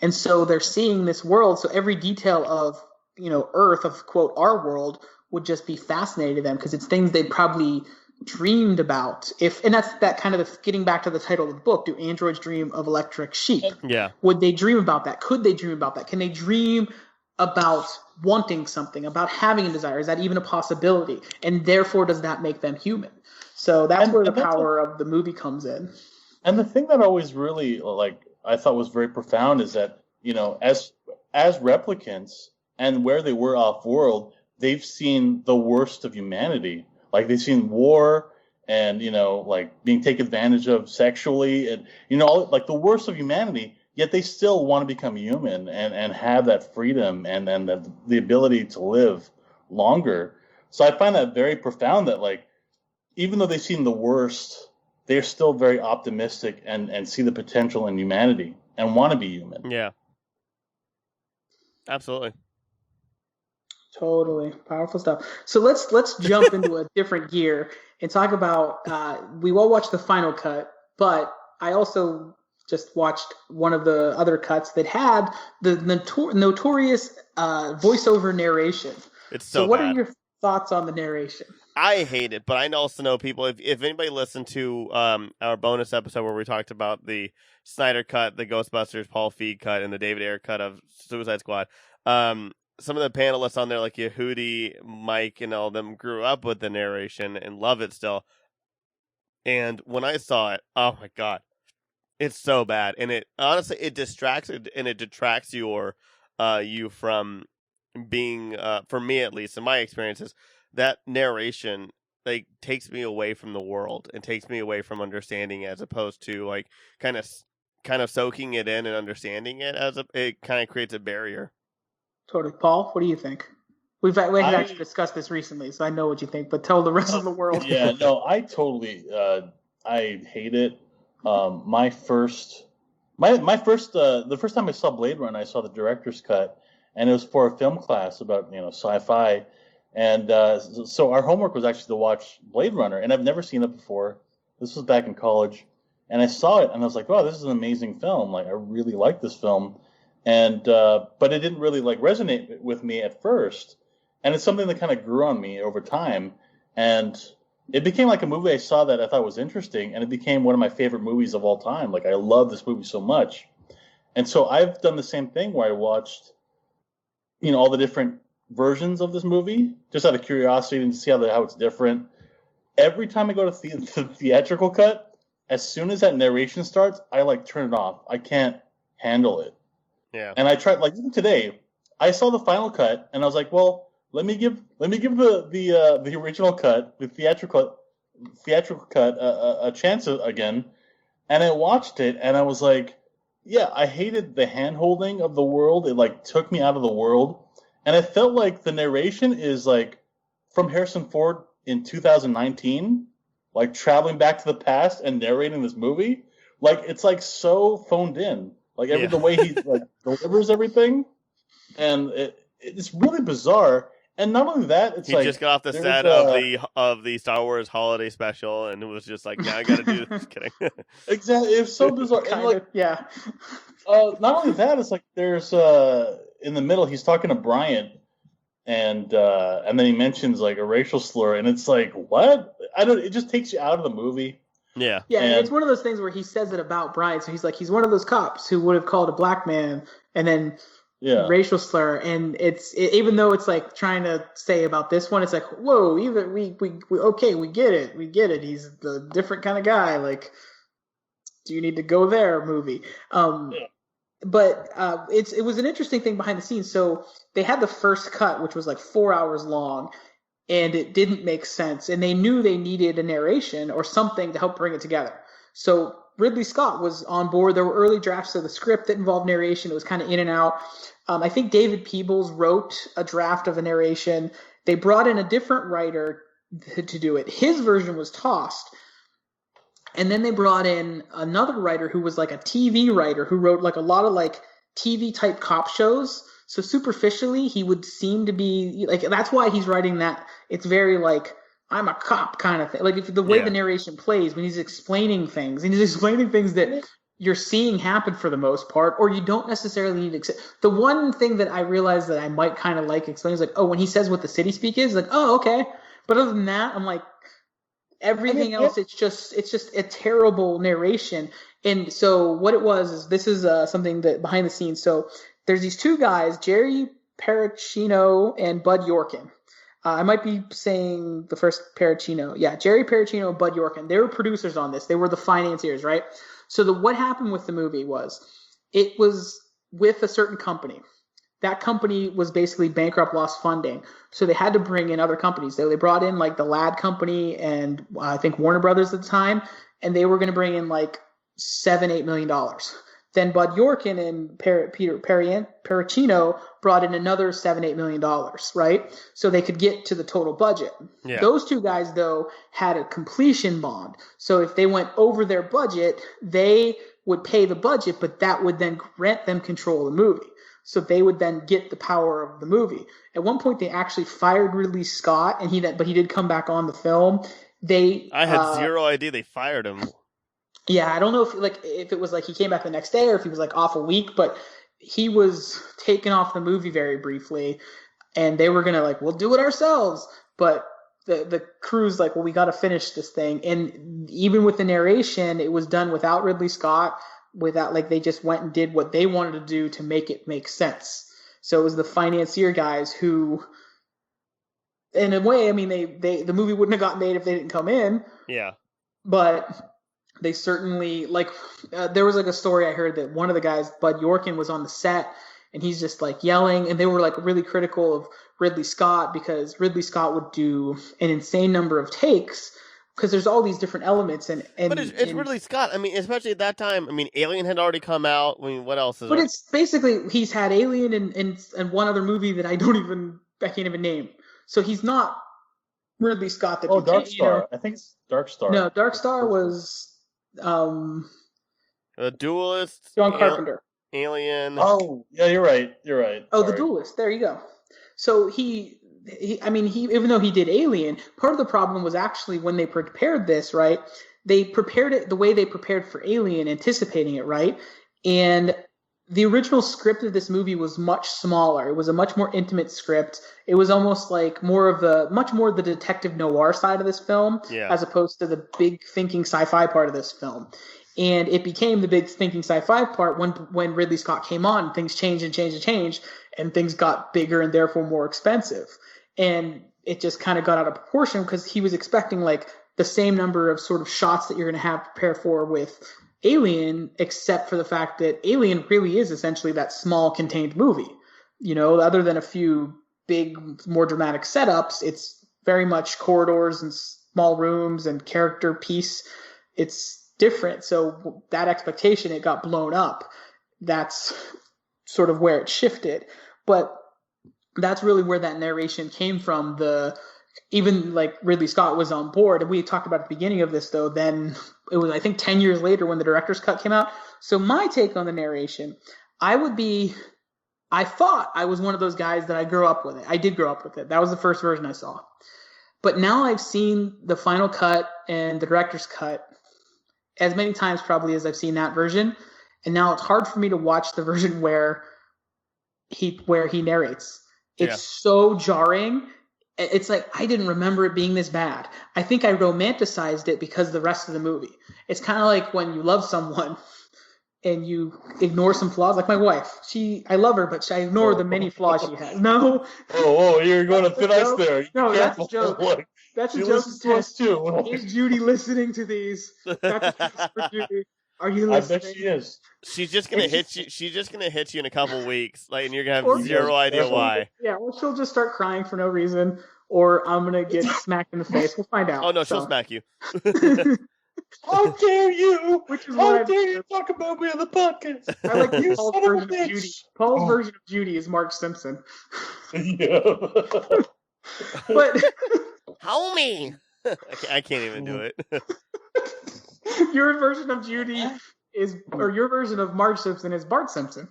And so they're seeing this world. So every detail of Earth, of quote our world, would just be fascinating to them because it's things they probably dreamed about. And that's that kind of getting back to the title of the book. Do androids dream of electric sheep? Yeah. Would they dream about that? Could they dream about that? Can they dream about wanting something, about having a desire? Is that even a possibility? And therefore, does that make them human? So that's where the power of the movie comes in. And the thing that always really I thought was very profound is that as replicants and where they were off world, they've seen the worst of humanity. Like, they've seen war and like being taken advantage of sexually, and like the worst of humanity. Yet they still want to become human and have that freedom and the ability to live longer. So I find that very profound. That like, even though they've seen the worst, they're still very optimistic and see the potential in humanity and want to be human. Yeah. Absolutely. Totally powerful stuff. So let's jump into a different gear and talk about. We all watched the final cut, but I also just watched one of the other cuts that had the notorious voiceover narration. It's so what bad. are your thoughts on the narration? I hate it, but I also know people. If anybody listened to our bonus episode where we talked about the Snyder cut, the Ghostbusters Paul Feig cut, and the David Ayer cut of Suicide Squad, some of the panelists on there, like Yehudi, Mike, and all of them, grew up with the narration and love it still. And when I saw it, oh my god, it's so bad, and it honestly distracts and it detracts you from being, for me at least, in my experiences, that narration like takes me away from the world and takes me away from understanding, as opposed to like kind of soaking it in and understanding it. It kind of creates a barrier. Totally. Paul, what do you think? We've actually discussed this recently, so I know what you think, but tell the rest of the world. Yeah, no, I totally, I hate it. The first time I saw Blade Runner, I saw the director's cut, and it was for a film class about, sci-fi. And so our homework was actually to watch Blade Runner, and I've never seen it before. This was back in college, and I saw it, and I was like, "Wow, this is an amazing film! Like, I really like this film." and but it didn't really like resonate with me at first, and it's something that kind of grew on me over time, and it became like a movie I saw that I thought was interesting, and it became one of my favorite movies of all time. Like, I love this movie so much. And so I've done the same thing where I watched, all the different versions of this movie, just out of curiosity and to see how it's different. Every time I go to the theatrical cut, as soon as that narration starts, I like turn it off. I can't handle it. Yeah. And I tried, like, even today, I saw the final cut, and I was like, well, let me give the original cut, the theatrical cut, a chance again. And I watched it, and I was like, yeah, I hated the hand holding of the world. It like took me out of the world, and I felt like the narration is like from Harrison Ford in 2019, like traveling back to the past and narrating this movie. Like, it's like so phoned in, like the way he like delivers everything, and it's really bizarre. And not only that, it's he just got off the set of the Star Wars holiday special, and it was just like, now I got to do this. Kidding. Exactly, it's so bizarre. And like, yeah. Not only that, it's like there's in the middle he's talking to Bryant, and then he mentions like a racial slur, and it's like, what? It just takes you out of the movie. Yeah, and it's one of those things where he says it about Bryant, so he's like, he's one of those cops who would have called a black man, and then. Yeah. Racial slur, and even though it's like trying to say about this one, it's like, whoa, even we okay, we get it. He's the different kind of guy. Like, do you need to go there, movie? But it was an interesting thing behind the scenes. So they had the first cut, which was like 4 hours long, and it didn't make sense, and they knew they needed a narration or something to help bring it together. So Ridley Scott was on board. There were early drafts of the script that involved narration. It was kind of in and out. I think David Peebles wrote a draft of a narration. They brought in a different writer to do it. His version was tossed. And then they brought in another writer who was like a TV writer who wrote like a lot of like TV type cop shows. So superficially, he would seem to be like, that's why he's writing that. It's very like, I'm a cop kind of thing. Like, if the way the narration plays, when he's explaining things, and he's explaining things that you're seeing happen for the most part, or you don't necessarily need to. The one thing that I realized that I might kind of like explaining is like, when he says what the city speak is, like, oh, okay. But other than that, I'm like, everything else, it's just a terrible narration. And so what it was is, this is something that behind the scenes. So there's these two guys, Jerry Paracino and Bud Yorkin. I might be saying the first Paracino. Yeah, Jerry Paracino and Bud Yorkin. They were producers on this. They were the financiers, right? So what happened with the movie was, it was with a certain company. That company was basically bankrupt, lost funding. So they had to bring in other companies. They brought in like the Ladd Company and I think Warner Brothers at the time, and they were going to bring in like $7-8 million. Then Bud Yorkin and Peter Paracino brought in another $7-8 million, right? So they could get to the total budget. Yeah. Those two guys, though, had a completion bond. So if they went over their budget, they would pay the budget, but that would then grant them control of the movie. So they would then get the power of the movie. At one point, they actually fired Ridley Scott, but he did come back on the film. I had zero idea they fired him. Yeah, I don't know if it was like he came back the next day or if he was like off a week, but he was taken off the movie very briefly, and they were gonna we'll do it ourselves. But the crew's like, well, we got to finish this thing, and even with the narration, it was done without Ridley Scott, without they just went and did what they wanted to do to make it make sense. So it was the financier guys who, in a way, I mean, the movie wouldn't have gotten made if they didn't come in. Yeah, but. They certainly there was a story I heard that one of the guys, Bud Yorkin, was on the set and he's just yelling, and they were really critical of Ridley Scott because Ridley Scott would do an insane number of takes because there's all these different elements but it's Ridley Scott. I mean, especially at that time. I mean, Alien had already come out. I mean, what else is But it's basically he's had Alien and one other movie that I can't even name. So he's not Ridley Scott. Dark Star. I think it's Dark Star. No, Dark Star was. The Duelist, John Carpenter, Alien. Oh, yeah, you're right. Oh, Sorry. The Duelist. There you go. So he, even though he did Alien, part of the problem was actually when they prepared this, right? They prepared it the way they prepared for Alien, anticipating it, right? And the original script of this movie was much smaller. It was a much more intimate script. It was almost like much more the detective noir side of this film, as opposed to the big thinking sci-fi part of this film. And it became the big thinking sci-fi part when Ridley Scott came on. Things changed and changed and changed, and things got bigger and therefore more expensive. And it just kind of got out of proportion because he was expecting like the same number of sort of shots that you're going to have to prepare for with Alien, except for the fact that Alien really is essentially that small contained movie. You know, other than a few big, more dramatic setups, it's very much corridors and small rooms and character piece. It's different. So that expectation, it got blown up. That's sort of where it shifted. But that's really where that narration came from. Even like Ridley Scott was on board, and we talked about at the beginning of this, though, then it was, I think, 10 years later when the director's cut came out. So my take on the narration, I thought I was one of those guys that I grew up with it. I did grow up with it. That was the first version I saw. But now I've seen the final cut and the director's cut as many times probably as I've seen that version. And now it's hard for me to watch the version where he narrates. It's so jarring. It's like, I didn't remember it being this bad. I think I romanticized it because of the rest of the movie. It's kind of like when you love someone and you ignore some flaws. Like my wife. I love her, but I ignore the many flaws she has. No. Oh, you're going to fit us there. No, that's a joke. That's a joke to us too. Is Judy listening to these? That's a test for Judy. Are you listening? I bet she is. She's just gonna hit you. She's just gonna hit you in a couple weeks, like, and you're gonna have zero idea why. Yeah, or she'll just start crying for no reason, or I'm gonna get smacked in the face. We'll find out. Oh no, she'll smack you. How dare you? How dare you talk about me on the podcast? I like Paul's version of Judy. Paul's version of Judy is Marge Simpson. Yeah. But homie, I can't even do it. Your version of Judy your version of Marge Simpson is Bart Simpson.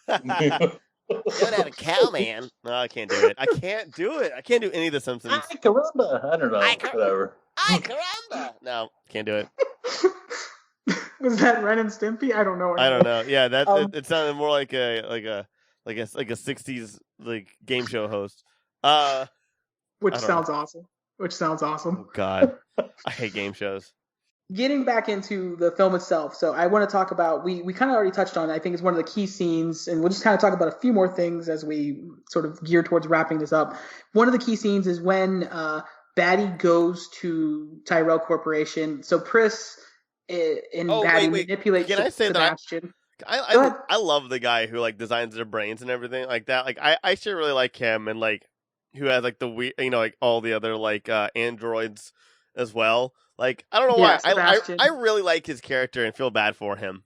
Don't have a cow, man. No, I can't do it. I can't do any of the Simpsons. Ay, caramba. I don't know. Whatever. Ay, caramba. No, can't do it. Was that Ren and Stimpy? I don't know. I don't know. Yeah, it sounded more like a 60s like game show host. Which sounds awesome. Oh, God, I hate game shows. Getting back into the film itself, so I want to talk about, we kind of already touched on it. I think it's one of the key scenes, and we'll just kind of talk about a few more things as we sort of gear towards wrapping this up. One of the key scenes is when Batty goes to Tyrell Corporation. So Pris and Batty manipulate Sebastian. I love the guy who like designs their brains and everything like that. Like I should really like him, and like who has like the like all the other like androids as well. Like, I don't know why. I really like his character and feel bad for him.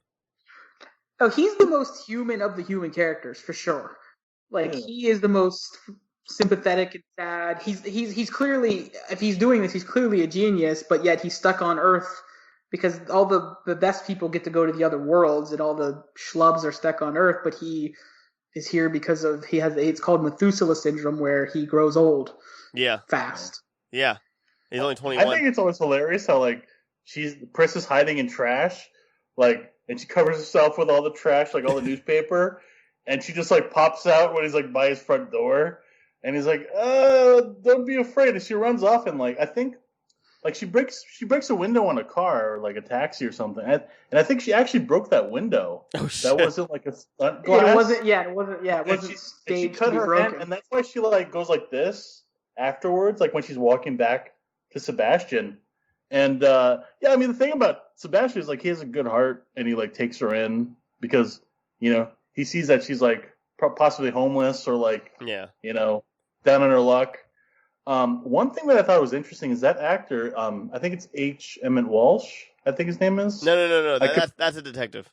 Oh, he's the most human of the human characters, for sure. Like, he is the most sympathetic and sad. He's clearly, if he's doing this, he's clearly a genius, but yet he's stuck on Earth because all the best people get to go to the other worlds and all the schlubs are stuck on Earth, but he is here because of, it's called Methuselah syndrome, where he grows old. Yeah. Fast. Yeah. He's only 21. I think it's always hilarious how, like, Pris is hiding in trash, like, and she covers herself with all the trash, like all the newspaper, and she just, like, pops out when he's, like, by his front door, and he's like, don't be afraid, and she runs off, and, like, I think, like, she breaks a window on a car, or, like, a taxi or something, and I think she actually broke that window. Oh, shit. That wasn't, like, a stunt glass. It wasn't staged she cut her hand, and that's why she, like, goes like this afterwards, like, when she's walking back to Sebastian. And I mean, the thing about Sebastian is, like, he has a good heart, and he, like, takes her in because, you know, he sees that she's, like, possibly homeless or, like, you know, down on her luck. One thing that I thought was interesting is that actor, I think it's H. Emmett Walsh, I think his name is. No. That's a detective.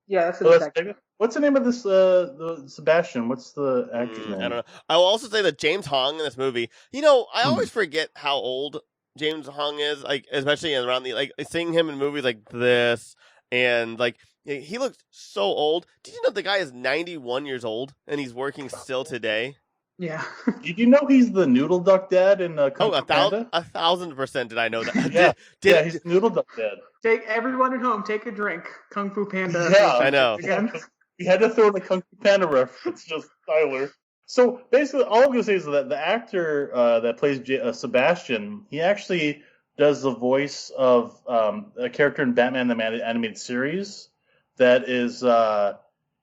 Yeah, that's a detective. What's the name of this, the Sebastian? What's the actor's name? I don't know. I will also say that James Hong in this movie, you know, I always forget how old James Hong is, like, especially around the, like, seeing him in movies like this, and, like, he looks so old. Did you know the guy is 91 years old, and he's working still today? Yeah. Did you know he's the Noodle Duck Dad in Kung Fu Panda? 1,000% did I know that. Yeah, he's Noodle Duck Dad. Take everyone at home, take a drink. Kung Fu Panda. Yeah, I know. Again. We had to throw in the Kung Fu Panda reference, just Tyler. So basically, all I'm going to say is that the actor that plays Sebastian, he actually does the voice of a character in Batman the animated series. That is,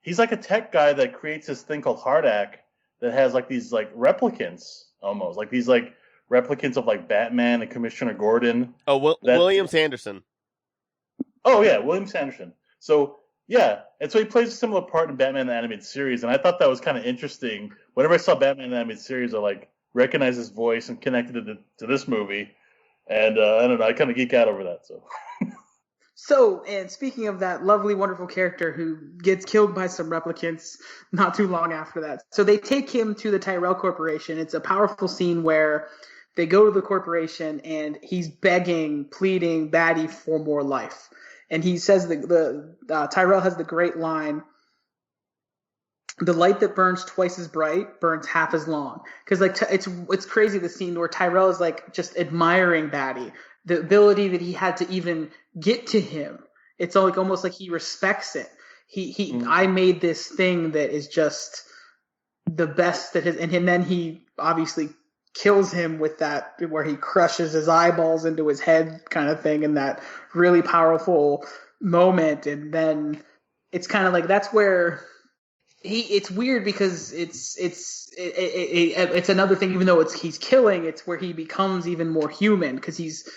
he's like a tech guy that creates this thing called Hardak that has like these like replicants almost, like these like replicants of like Batman and Commissioner Gordon. Oh, William Sanderson. Oh yeah, William Sanderson. So yeah, and so he plays a similar part in Batman the Animated Series, and I thought that was kind of interesting. Whenever I saw Batman the Animated Series, I like recognized his voice and connected it to this movie, and I don't know, I kind of geek out over that. So, and speaking of that lovely, wonderful character who gets killed by some replicants not too long after that. So they take him to the Tyrell Corporation. It's a powerful scene where they go to the corporation and he's begging, pleading Batty for more life. And he says Tyrell has the great line, "The light that burns twice as bright burns half as long." Because like it's crazy, the scene where Tyrell is like just admiring Batty, the ability that he had to even get to him. It's like almost like he respects it. I made this thing that is just the best that and then he obviously kills him with that, where he crushes his eyeballs into his head kind of thing in that really powerful moment. And then it's kind of like, that's where it's weird because it's another thing, even though he's killing, it's where he becomes even more human because he's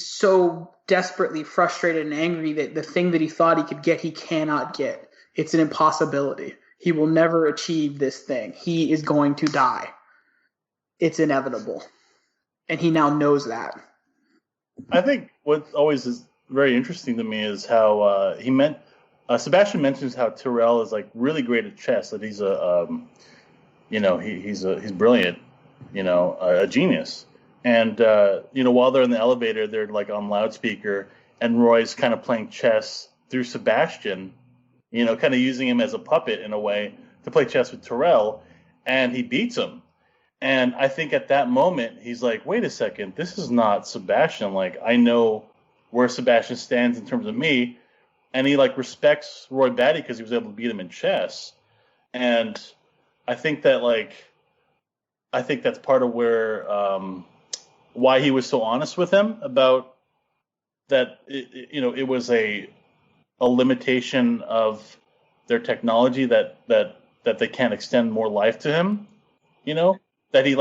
so desperately frustrated and angry that the thing that he thought he could get, he cannot get. It's an impossibility. He will never achieve this thing. He is going to die. It's inevitable. And he now knows that. I think what always is very interesting to me is how Sebastian mentions how Tyrell is like really great at chess, that he's he's brilliant, a genius. And while they're in the elevator, they're like on loudspeaker, and Roy's kind of playing chess through Sebastian, kind of using him as a puppet in a way to play chess with Tyrell, and he beats him. And I think at that moment, he's like, wait a second, this is not Sebastian. Like, I know where Sebastian stands in terms of me. And he, like, respects Roy Batty because he was able to beat him in chess. And I think that, that's part of where, why he was so honest with him about that, it was a limitation of their technology that they can't extend more life to him, that he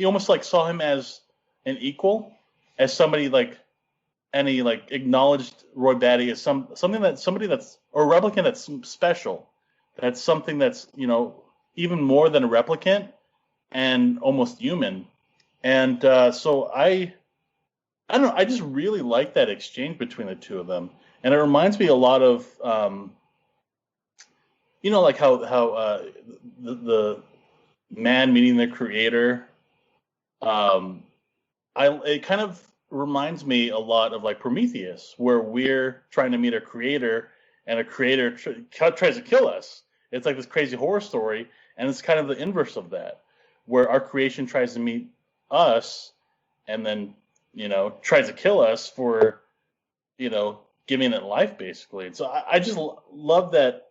almost like saw him as an equal, as somebody and he acknowledged Roy Batty as somebody that's a replicant that's special, that's something that's even more than a replicant and almost human. And so I don't know, I just really like that exchange between the two of them, and it reminds me a lot of like how the man meeting the creator. It kind of reminds me a lot of like Prometheus, where we're trying to meet a creator and a creator tries to kill us. It's like this crazy horror story, and it's kind of the inverse of that, where our creation tries to meet us and then tries to kill us for giving it life, basically. And so I just love that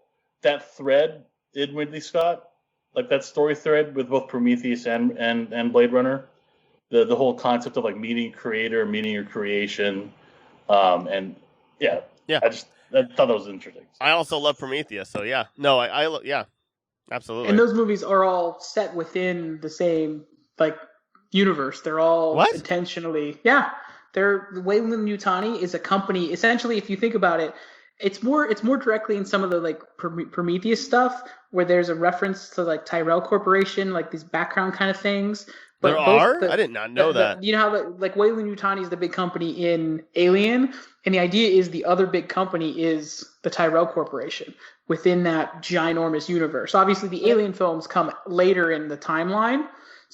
thread in Ridley Scott, like that story thread with both Prometheus and Blade Runner, the whole concept of like meeting creator, meeting your creation, and yeah. I thought that was interesting. I also love Prometheus, so yeah, no, I absolutely. And those movies are all set within the same universe. They're all intentionally, Weyland Yutani is a company. Essentially, if you think about it, it's more directly in some of the Prometheus stuff where there's a reference to Tyrell Corporation, these background kind of things. But I did not know that. You know how Weyland Yutani is the big company in Alien, and the idea is the other big company is the Tyrell Corporation within that ginormous universe. Obviously, the Alien films come later in the timeline.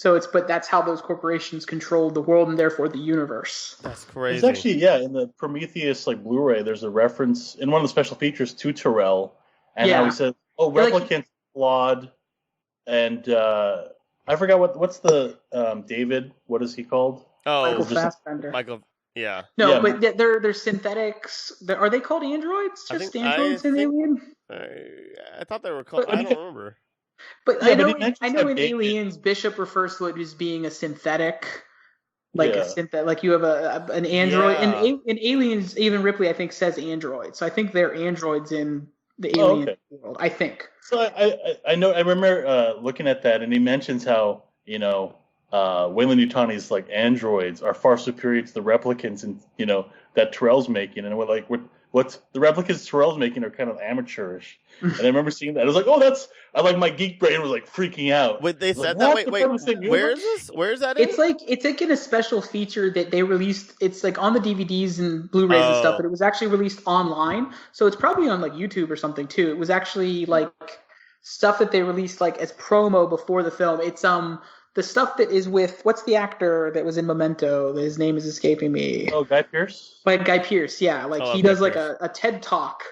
But that's how those corporations control the world and therefore the universe. That's crazy. It's actually, in the Prometheus Blu-ray, there's a reference in one of the special features to Tyrell, and how he says, replicants flawed, and I forgot what's the David, what is he called? Oh, Michael Fassbender. Michael, Yeah. No, Yeah. but they're synthetics. Are they called androids? Just androids in Alien? I thought they were called. I don't remember. But Yeah, I but know he mentions in how dated- Aliens, Bishop refers to it as being a synthetic, Yeah. like you have an android. Yeah. And in Aliens, even Ripley I think says android. So I think they're androids in the Oh, Alien okay. world. I think. So I know I remember looking at that, and he mentions how Weyland-Yutani's like androids are far superior to the replicants, and that Terrell's making, and we're like, what's the replicants Terrell's making are kind of amateurish. And I remember seeing that. I was like, oh, my geek brain was like freaking out. Wait, they said like, that? Wait, where is this? Where is that in? It's like in a special feature that they released. It's like on the DVDs and Blu-rays and stuff, but it was actually released online. So it's probably on like YouTube or something too. It was actually like stuff that they released like as promo before the film. It's the stuff that is with what's the actor that was in Memento? His name is escaping me. Oh, Guy Pearce? Like Guy Pearce, yeah. Like he does like a TED Talk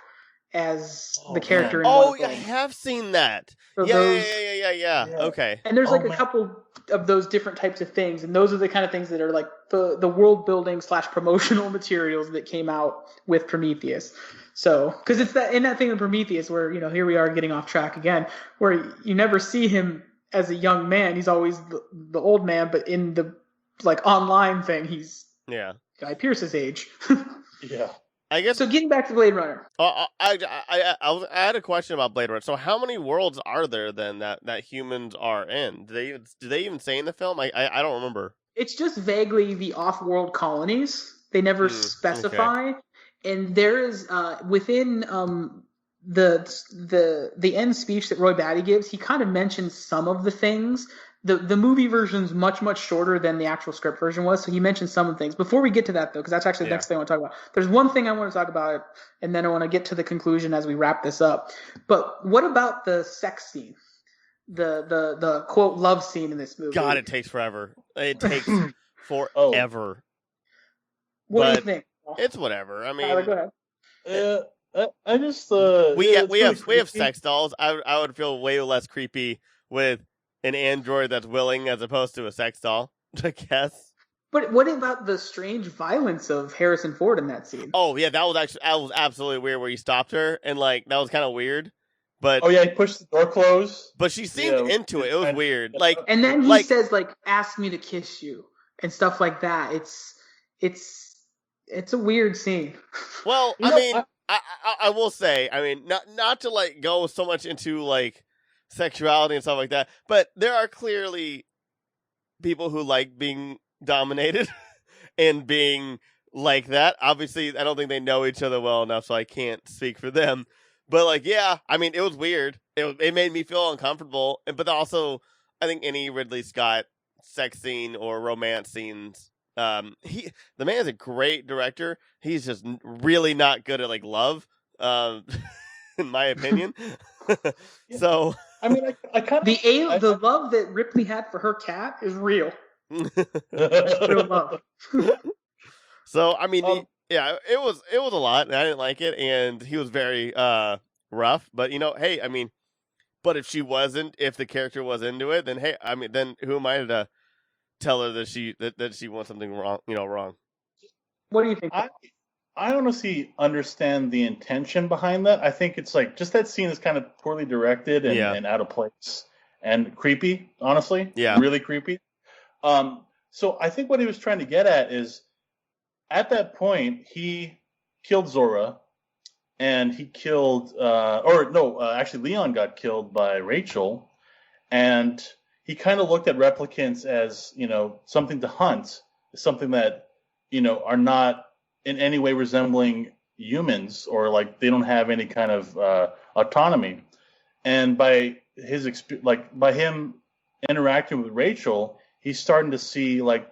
as the character in one of I have seen that. So Yeah. Okay. And there's a couple of those different types of things, and those are the kind of things that are like the world building / promotional materials that came out with Prometheus. So, because it's that thing in Prometheus where here we are getting off track again, where you never see him as a young man. He's always the old man, but in the like online thing, he's Guy Pearce's age. Yeah. I guess. So getting back to Blade Runner. I had a question about Blade Runner. So how many worlds are there then that humans are in? Do they even say in the film? I don't remember. It's just vaguely the off-world colonies. They never specify. Okay. And there is within the end speech that Roy Batty gives, he kind of mentions some of the things. The movie version's much shorter than the actual script version was, so he mentioned some of the things. Before we get to that, though, because that's actually the next thing I want to talk about. There's one thing I want to talk about, and then I want to get to the conclusion as we wrap this up. But what about the sex scene? The quote love scene in this movie? God, it takes forever. It takes forever. What do you think? It's whatever. I mean, Tyler, go ahead. I just we have sex dolls. I would feel way less creepy with an android that's willing as opposed to a sex doll, I guess. But what about the strange violence of Harrison Ford in that scene? Oh yeah, that was absolutely weird where he stopped her and like that was kind of weird. But he pushed the door closed. But she seemed into it. It was weird. Like, and then he says like, "Ask me to kiss you" and stuff like that. It's a weird scene. Well, I will say, I mean, not to like go so much into like sexuality and stuff like that, but there are clearly people who like being dominated and being like that. Obviously, I don't think they know each other well enough, so I can't speak for them. But like, yeah, I mean, it was weird. It made me feel uncomfortable. But also, I think any Ridley Scott sex scene or romance scenes, the man is a great director. He's just really not good at like love, in my opinion. So, I mean, I kind of the love that Ripley had for her cat is real. Real love. So, I mean, yeah, it was a lot, and I didn't like it, and he was very rough. But hey, I mean, but if the character was into it, then hey, I mean, then who am I to tell her that she wants something wrong? Wrong. What do you think? I honestly understand the intention behind that. I think it's like just that scene is kind of poorly directed and out of place and creepy. Honestly, really creepy. So I think what he was trying to get at is, at that point, he killed Zora, and he killed, actually Leon got killed by Rachel, and he kind of looked at replicants as, something to hunt, something that, are not in any way resembling humans, or like they don't have any kind of autonomy. And by by him interacting with Rachel, he's starting to see like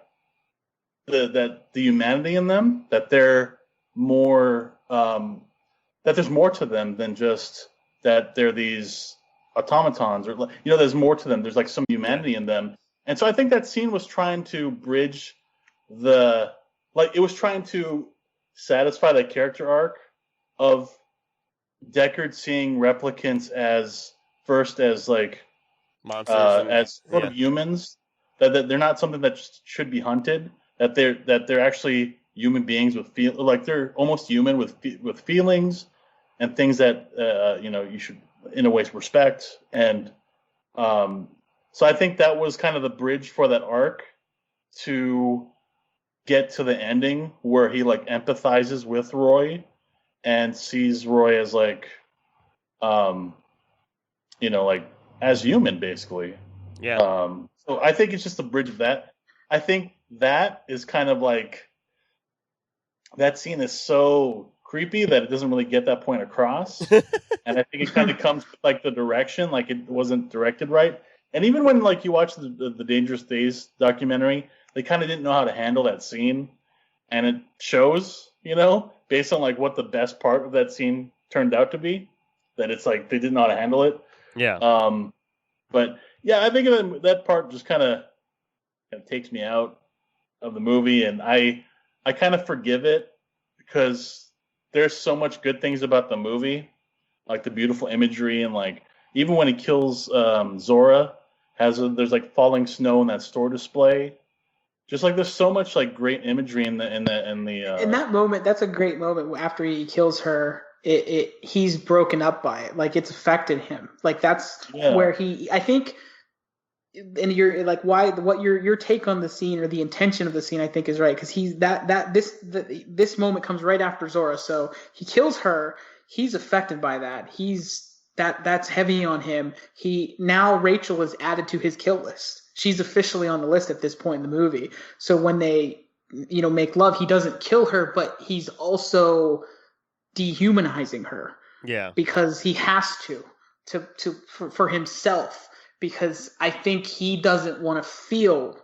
the humanity in them, that they're more that there's more to them than just that they're these automatons, or there's more to them. There's like some humanity in them. And so I think that scene was trying to bridge it was trying to satisfy that character arc of Deckard seeing replicants as like monsters, as sort of humans, that they're not something that should be hunted, that they're actually human beings with they're almost human with feelings and things that you should in a way respect. And so I think that was kind of the bridge for that arc to get to the ending where he like empathizes with Roy and sees Roy as like like as human basically. Yeah. So I think it's just a bridge of that. I think that is kind of like that scene is so creepy that it doesn't really get that point across. And I think it kind of comes with like the direction, like it wasn't directed right. And even when like you watch the Dangerous Days documentary, they kind of didn't know how to handle that scene, and it shows, based on like what the best part of that scene turned out to be, that it's like they didn't know how to handle it. Yeah. But yeah, I think that part just kind of takes me out of the movie, and I kind of forgive it because there's so much good things about the movie, like the beautiful imagery, and like even when he kills Zora, there's like falling snow in that store display. Just like there's so much like great imagery in that moment. That's a great moment after he kills her. He's broken up by it. Like it's affected him. Like that's where I think. And you're like, what your take on the scene or the intention of the scene, I think, is right, because he's this moment comes right after Zora, so he kills her. He's affected by that. That's heavy on him. Now Rachel is added to his kill list. She's officially on the list at this point in the movie. So when they make love, he doesn't kill her, but he's also dehumanizing her. Yeah, because he has for himself. Because I think he doesn't want to feel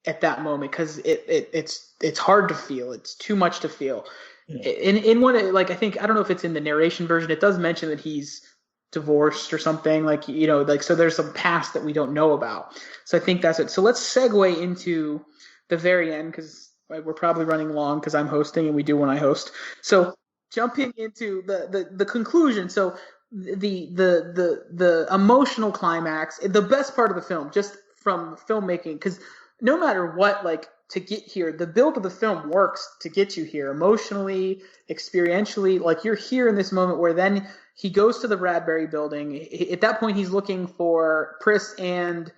at that moment, because it's hard to feel. It's too much to feel. Yeah. In one, like I don't know if it's in the narration version, it does mention that he's divorced or something, like so there's some past that we don't know about. So I think that's it. So let's segue into the very end, because we're probably running long because I'm hosting and we do when I host. So jumping into the conclusion. So the emotional climax, the best part of the film, just from filmmaking, because no matter what, like to get here, the build of the film works to get you here emotionally, experientially. Like you're here in this moment where then he goes to the Bradbury building. At that point, he's looking for Pris and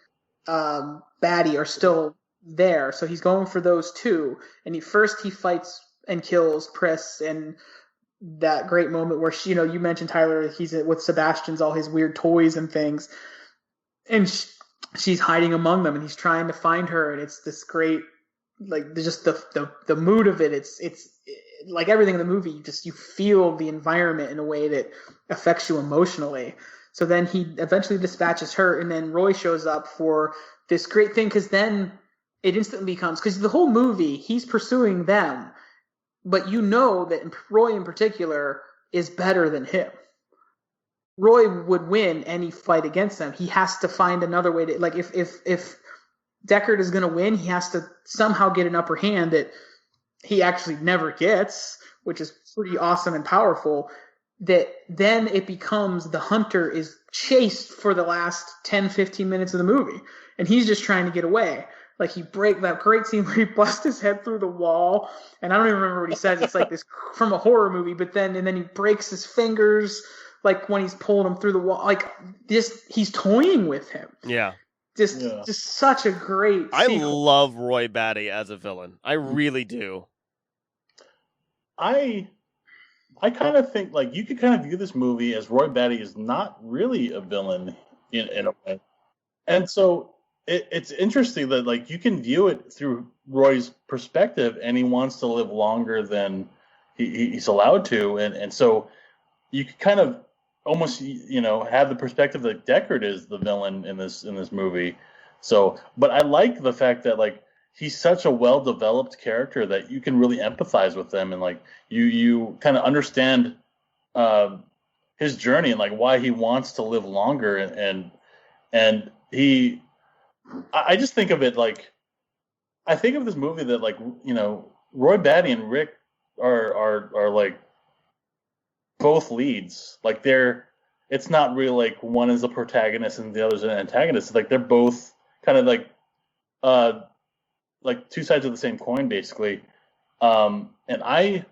Batty are still there, so he's going for those two. And he fights and kills Pris, and that great moment where she, you mentioned, Tyler, he's with Sebastian's all his weird toys and things, and she's hiding among them, and he's trying to find her, and it's this great, like just the mood of it. It's like everything in the movie. You feel the environment in a way that affects you emotionally. So then he eventually dispatches her, and then Roy shows up for this great thing, because then it instantly becomes, because the whole movie he's pursuing them. But that Roy in particular is better than him. Roy would win any fight against them. He has to find another way to, like, if Deckard is going to win, he has to somehow get an upper hand that he actually never gets, which is pretty awesome and powerful. That then it becomes the hunter is chased for the last 10, 15 minutes of the movie, and he's just trying to get away. Like that great scene where he busts his head through the wall, and I don't even remember what he says. It's like this from a horror movie, but then he breaks his fingers, like when he's pulling him through the wall. Like he's toying with him. Yeah. Just such a great sequence. I love Roy Batty as a villain. I really do. I kind of think like you could kind of view this movie as Roy Batty is not really a villain in a way, and so. It's interesting that like you can view it through Roy's perspective, and he wants to live longer than he's allowed to, and so you could kind of almost have the perspective that Deckard is the villain in this movie. So, but I like the fact that like he's such a well developed character that you can really empathize with them, and like you kind of understand his journey and like why he wants to live longer, and he. I just think of it like I think of this movie that like Roy Batty and Rick are like both leads. Like it's not really like one is a protagonist and the other's an antagonist. Like they're both kind of like two sides of the same coin basically. And I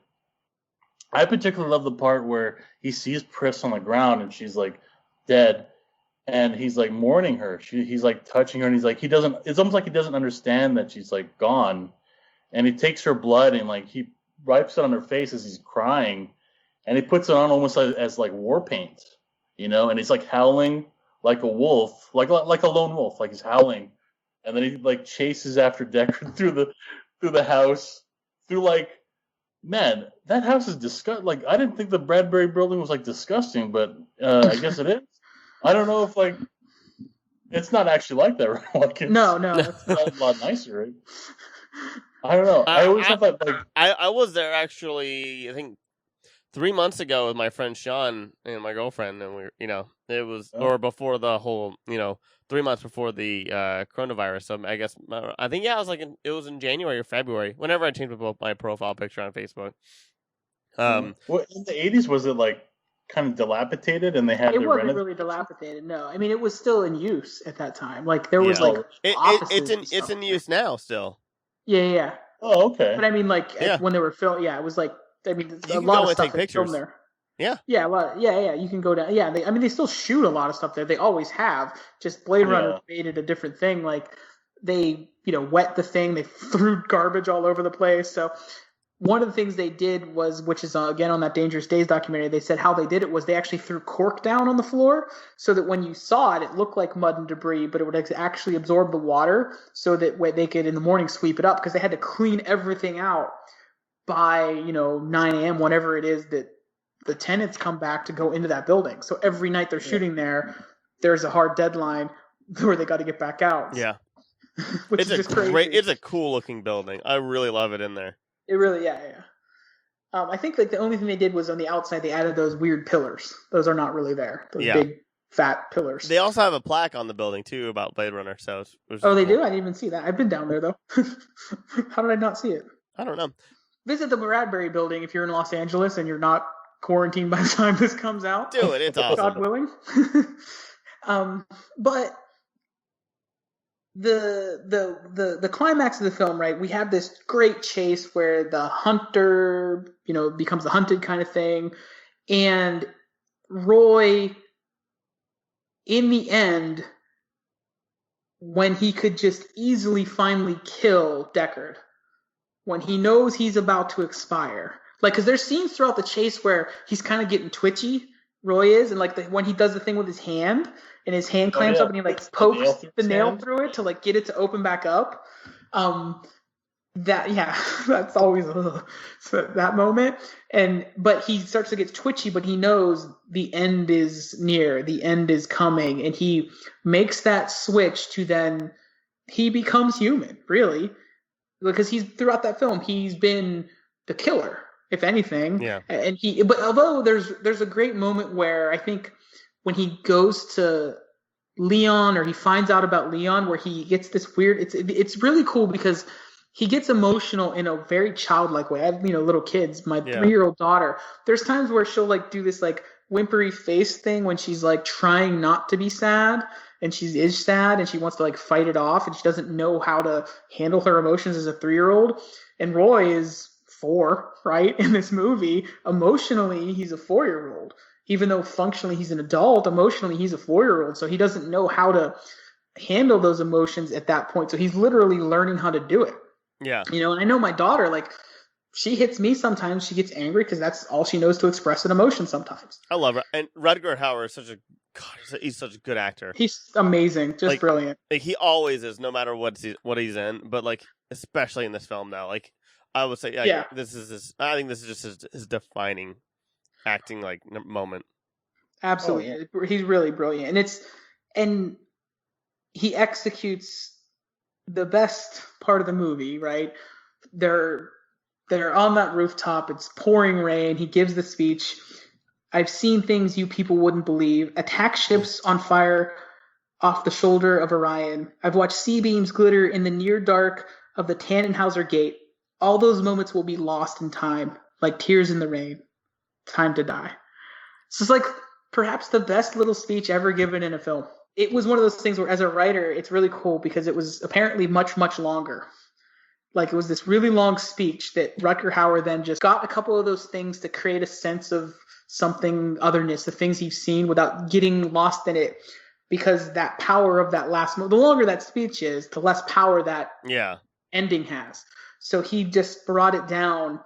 particularly love the part where he sees Pris on the ground and she's like dead, and he's like mourning her. He's like touching her, and he's like it's almost like he doesn't understand that she's like gone, and he takes her blood and like he wipes it on her face as he's crying, and he puts it on almost as like war paint, and he's like howling like a wolf, like a lone wolf, like he's howling, and then he like chases after Deckard through the house, through like. Man, that house is disgusting. Like, I didn't think the Bradbury building was like disgusting, but I guess it is. I don't know if like it's not actually like that, right? Like, no, it's a lot nicer. Right? I don't know. I always thought that like I was there actually. I think 3 months ago with my friend Sean and my girlfriend, and it was or before the whole 3 months before the coronavirus. So I guess I think it was it was in January or February. Whenever I changed my profile picture on Facebook. Well, in the 80s, was it like kind of dilapidated and they had it wasn't really dilapidated? No, I mean it was still in use at that time. Like there was it's in use now still. Yeah. Oh, okay. But I mean, like when they were filmed, it was like a lot of stuff that's filmed there. Yeah. Yeah, well, yeah. You can go down. Yeah, they still shoot a lot of stuff there. They always have. Just Blade Runner made it a different thing. Like they, wet the thing. They threw garbage all over the place. So one of the things they did was, which is again on that Dangerous Days documentary, they said how they did it was they actually threw cork down on the floor so that when you saw it, it looked like mud and debris, but it would actually absorb the water so that they could in the morning sweep it up because they had to clean everything out by 9 a.m. whenever it is that the tenants come back to go into that building. So every night they're shooting there, there's a hard deadline where they got to get back out. Yeah. Which it's is just crazy. It's a cool looking building. I really love it in there. It really, yeah. I think like the only thing they did was on the outside, they added those weird pillars. Those are not really there. Those big, fat pillars. They also have a plaque on the building too about Blade Runner. So they do? I didn't even see that. I've been down there though. How did I not see it? I don't know. Visit the Bradbury building if you're in Los Angeles and you're not quarantined by the time this comes out. Do it. It's awesome. God willing. But the climax of the film, right? We have this great chase where the hunter, becomes the hunted kind of thing, and Roy, in the end, when he could just easily finally kill Deckard, when he knows he's about to expire. Like, because there's scenes throughout the chase where he's kind of getting twitchy, Roy is, and like when he does the thing with his hand, and his hand clamps up, and he like pokes the nail through it to like get it to open back up. That's always that moment. But he starts to get twitchy, but he knows the end is near, the end is coming, and he makes that switch to then he becomes human, really, because he's throughout that film he's been the killer. If anything, but although there's a great moment where I think when he goes to Leon or he finds out about Leon, where he gets this weird, it's really cool because he gets emotional in a very childlike way. I have little kids. My 3-year-old daughter. There's times where she'll like do this like whimpery face thing when she's like trying not to be sad, and she is sad and she wants to like fight it off, and she doesn't know how to handle her emotions as a 3-year-old. And Roy is 4, right? In this movie, emotionally, he's a 4-year-old. Even though functionally he's an adult, emotionally he's a 4-year-old. So he doesn't know how to handle those emotions at that point. So he's literally learning how to do it. Yeah. And I know my daughter, like, she hits me sometimes. She gets angry because that's all she knows to express an emotion sometimes. I love her. And Rutger Hauer is he's such a good actor. He's amazing. Just brilliant. Like, he always is, no matter what he's in. But, like, especially in this film now, like, I would say, this is I think this is just his defining acting like moment. Absolutely, he's really brilliant, and he executes the best part of the movie. Right, they're on that rooftop. It's pouring rain. He gives the speech. I've seen things you people wouldn't believe. Attack ships on fire off the shoulder of Orion. I've watched sea beams glitter in the near dark of the Tannenhauser Gate. All those moments will be lost in time, like tears in the rain. Time to die. So it's like perhaps the best little speech ever given in a film. It was one of those things where, as a writer, it's really cool because it was apparently much, much longer. Like, it was this really long speech that Rutger Hauer then just got a couple of those things to create a sense of something otherness, the things he's seen, without getting lost in it. Because that power of that last the longer that speech is, the less power that ending has. So he just brought it down,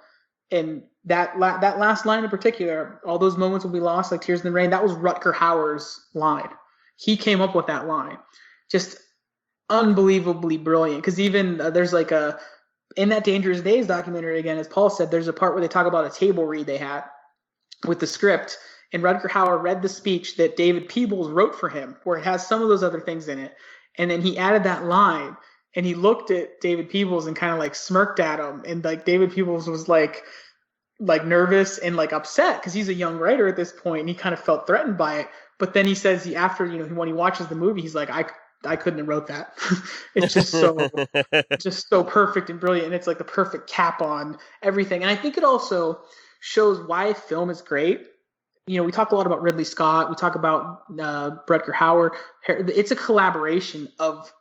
and that last line in particular, all those moments will be lost like tears in the rain, that was Rutger Hauer's line. He came up with that line. Just unbelievably brilliant. Because even there's like in that Dangerous Days documentary, again, as Paul said, there's a part where they talk about a table read they had with the script, and Rutger Hauer read the speech that David Peebles wrote for him, where it has some of those other things in it, and then he added that line, and he looked at David Peebles and kind of like smirked at him, and like David Peebles was like nervous and like upset because he's a young writer at this point, and he kind of felt threatened by it. But then he says after, when he watches the movie, he's like, I couldn't have wrote that. It's just so perfect and brilliant, and it's like the perfect cap on everything. And I think it also shows why film is great. We talk a lot about Ridley Scott. We talk about Rutger Hauer. It's a collaboration of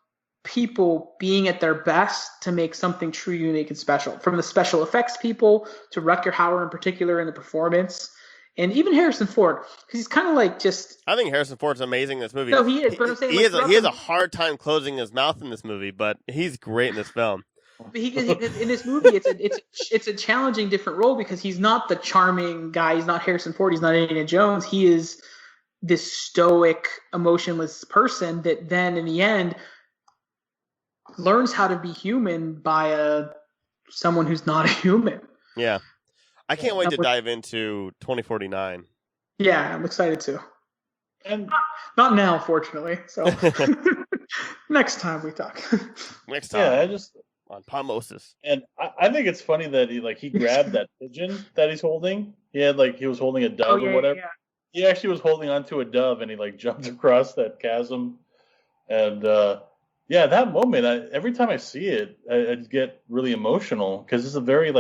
people being at their best to make something true, unique, and special. From the special effects people to Rutger Hauer in particular in the performance. And even Harrison Ford, because he's kind of like just... I think Harrison Ford's amazing in this movie. No, he is, but I'm saying... He has a hard time closing his mouth in this movie, but he's great in this film. In this movie, it's a challenging, different role, because he's not the charming guy. He's not Harrison Ford. He's not Indiana Jones. He is this stoic, emotionless person that then, in the end, learns how to be human by someone who's not a human. Yeah. I can't wait to dive into 2049. Yeah, I'm excited too. And not now, unfortunately. So next time we talk. Next time. Yeah, on Popmosis. And I think it's funny that he grabbed that pigeon that he's holding. He was holding a dove or whatever. Yeah. He actually was holding onto a dove, and he jumped across that chasm. And that moment, every time I see it, I get really emotional, because it's a very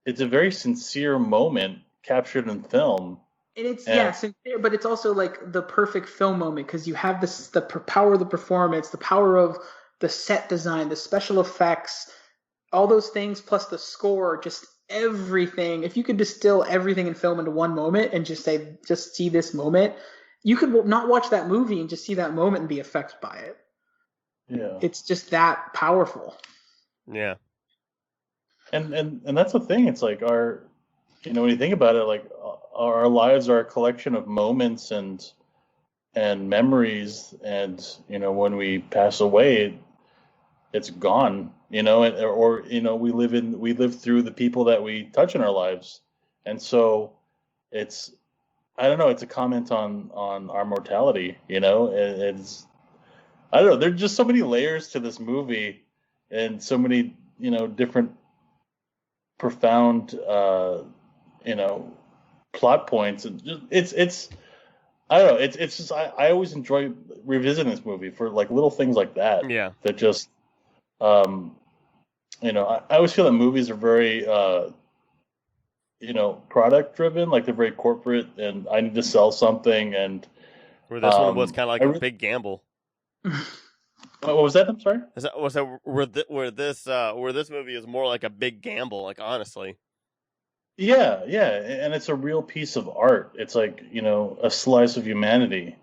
very sincere moment captured in film. And it's sincere, but it's also like the perfect film moment, because you have the power of the performance, the power of the set design, the special effects, all those things, plus the score, just everything. If you could distill everything in film into one moment and just see this moment, you could not watch that movie and just see that moment and be affected by it. Yeah. It's just that powerful. Yeah. And that's the thing. It's like when you think about it, our lives are a collection of moments and memories, and when we pass away, it's gone. We live through the people that we touch in our lives, and so it's a comment on our mortality. It's I don't know. There's just so many layers to this movie, and so many different profound plot points, and it's I don't know, it's just I always enjoy revisiting this movie for little things like that. Yeah. That just I always feel that movies are very product driven, they're very corporate, and I need to sell something, and where this one was kind of like a big gamble. What was that? I'm sorry. Where this movie is more like a big gamble, honestly. Yeah, and it's a real piece of art. It's a slice of humanity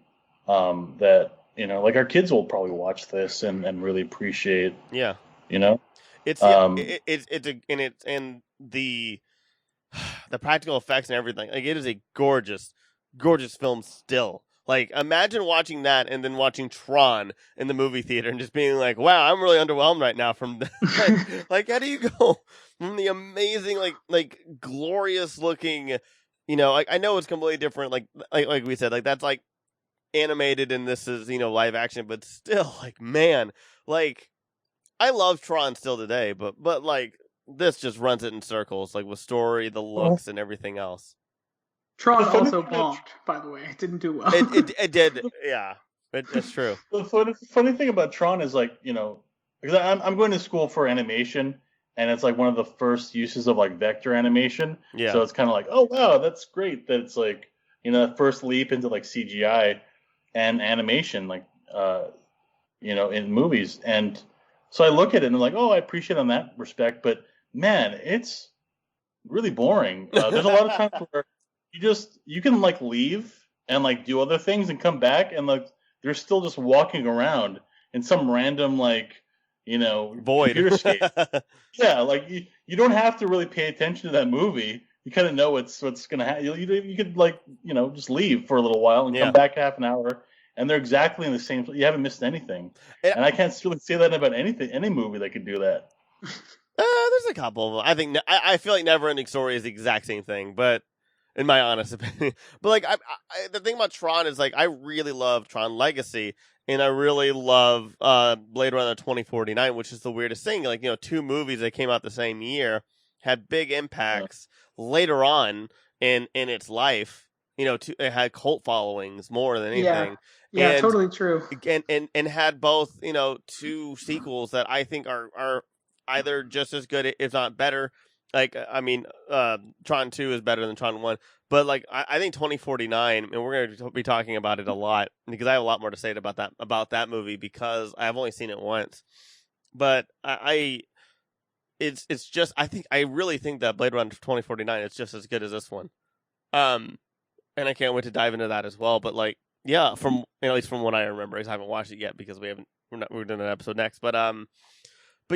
that our kids will probably watch this and really appreciate. Yeah, it's the practical effects and everything. It is a gorgeous film still. Imagine watching that and then watching Tron in the movie theater and just being like, wow, I'm really underwhelmed right now from how do you go from the amazing, glorious looking, I know it's completely different. Like we said, that's animated and this is, live action, but still man, I love Tron still today, but this just runs it in circles, with story, the looks and everything else. Tron also bombed, by the way. It didn't do well. It did, yeah. That's true. The funny thing about Tron is because I'm going to school for animation, and it's one of the first uses of vector animation. Yeah. So it's kind of oh wow, that's great. That it's that first leap into CGI and animation, in movies. And So I look at it and I'm like, oh, I appreciate it on that respect, but man, it's really boring. There's a lot of times where you can like leave and like do other things and come back and like they're still just walking around in some random like void computer scape. Yeah, like you don't have to really pay attention to that movie. You kind of know what's gonna happen. You could like just leave for a little while and come back half an hour, and they're exactly in the same. You haven't missed anything, and I can't really say that about any movie that could do that. There's a couple of them. I feel like Neverending Story is the exact same thing, but in my honest opinion. But like the thing about Tron is like I really love Tron Legacy, and I really love Blade Runner 2049, which is the weirdest thing. Like 2 movies that came out the same year had big impacts later on in its life. It had cult followings more than anything. Yeah, and, totally true. And had both 2 sequels that I think are either just as good, if not better. Like, I mean, Tron 2 is better than Tron 1. But, like, I think 2049, and we're going to be talking about it a lot, because I have a lot more to say about that movie, because I've only seen it once. But it's just, I really think that Blade Runner 2049 is just as good as this one. And I can't wait to dive into that as well. But, like, yeah, from at least from what I remember, I haven't watched it yet, because we're doing an episode next. But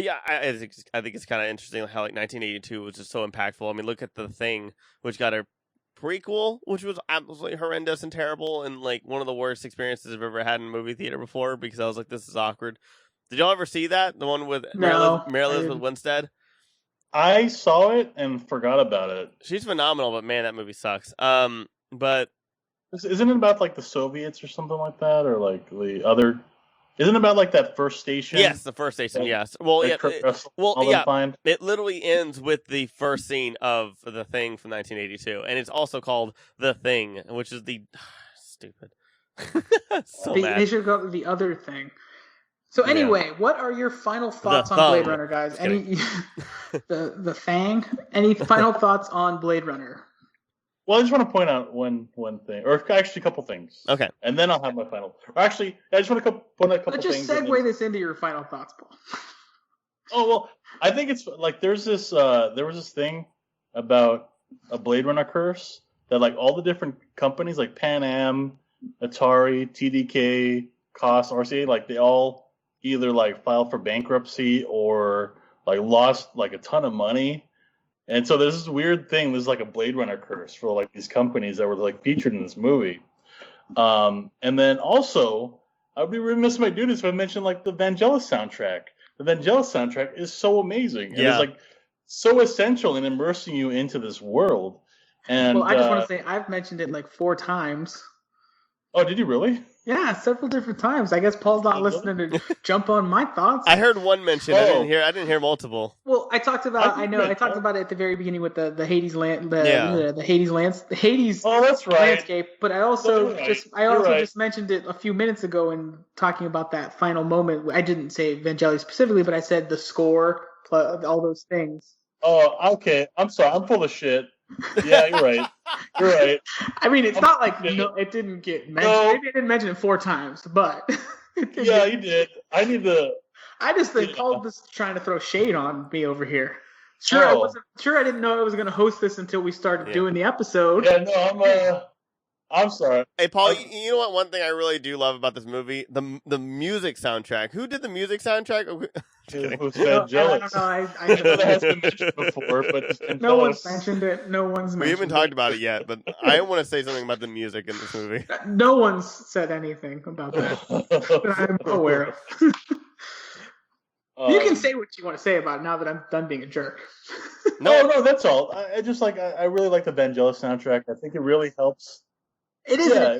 yeah, I think it's kind of interesting how like 1982 was just so impactful. I mean, look at The Thing, which got a prequel, which was absolutely horrendous and terrible, and like one of the worst experiences I've ever had in a movie theater before, because I was like, this is awkward. Did y'all ever see that? The one with Mary Elizabeth Winstead? I saw it and forgot about it. She's phenomenal, but man, that movie sucks. But isn't it about like the Soviets or something like that, or like the other? Isn't it about like that first station? Yes, the first station. Yes. Well, yeah. It literally ends with the first scene of The Thing from 1982, and it's also called The Thing, which is the stupid. They should go with The Other Thing. So anyway, what are your final thoughts on Blade Runner, guys? The Thing? Any final thoughts on Blade Runner? Well, I just want to point out one thing, or actually a couple things. Okay. And then I'll have my final. Or actually, I just want to point out a couple things. Let's just segue this into your final thoughts, Paul. Oh, well, I think it's like there was this thing about a Blade Runner curse that like all the different companies like Pan Am, Atari, TDK, COS, RCA, like they all either like filed for bankruptcy or like lost like a ton of money. And so there's this weird thing. There's like a Blade Runner curse for like these companies that were like featured in this movie. And then also, I would be remiss in my duties if I mentioned like the Vangelis soundtrack. The Vangelis soundtrack is so amazing. And it's like so essential in immersing you into this world. And well, I just want to say I've mentioned it like 4 times. Oh, did you really? Yeah, several different times. I guess Paul's not listening to jump on my thoughts. I heard one mention. I didn't hear multiple. Well, I talked about. I talked about it at the very beginning with the Hades Hades Oh, that's right. landscape. But I also just mentioned it a few minutes ago in talking about that final moment. I didn't say Vangelis specifically, but I said the score, all those things. Oh, okay. I'm sorry. I'm full of shit. Yeah, you're right. You're right. I mean, it's not like it didn't get mentioned. No. Maybe I didn't mention it 4 times, but yeah, you did. I need to. I just think Paul was trying to throw shade on me over here. Sure, I didn't know I was going to host this until we started doing the episode. Yeah, no, I'm sorry. Hey, Paul, you know what? One thing I really do love about this movie, the music soundtrack. Who did the music soundtrack? Who's Vangelis? I know that has been mentioned before, but no one's mentioned it. No one's mentioned it. We haven't talked about it yet, but I want to say something about the music in this movie. No one's said anything about that that I'm aware of. You can say what you want to say about it now that I'm done being a jerk. No, that's all. I just like I really like the Vangelis soundtrack. I think it really helps. It is. Yeah.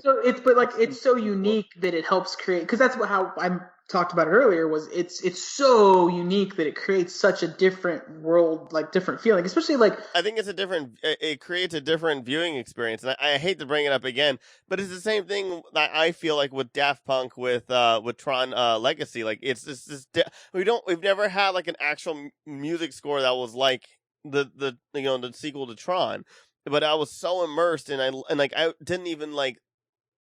It's so unique that it helps create. Because that's how I talked about it earlier. Was it's so unique that it creates such a different world, like different feeling. Especially like I think it creates a different viewing experience. And I hate to bring it up again, but it's the same thing that I feel like with Daft Punk with Tron Legacy. Like it's this we've never had like an actual music score that was like the sequel to Tron. But I was so immersed, and I didn't even like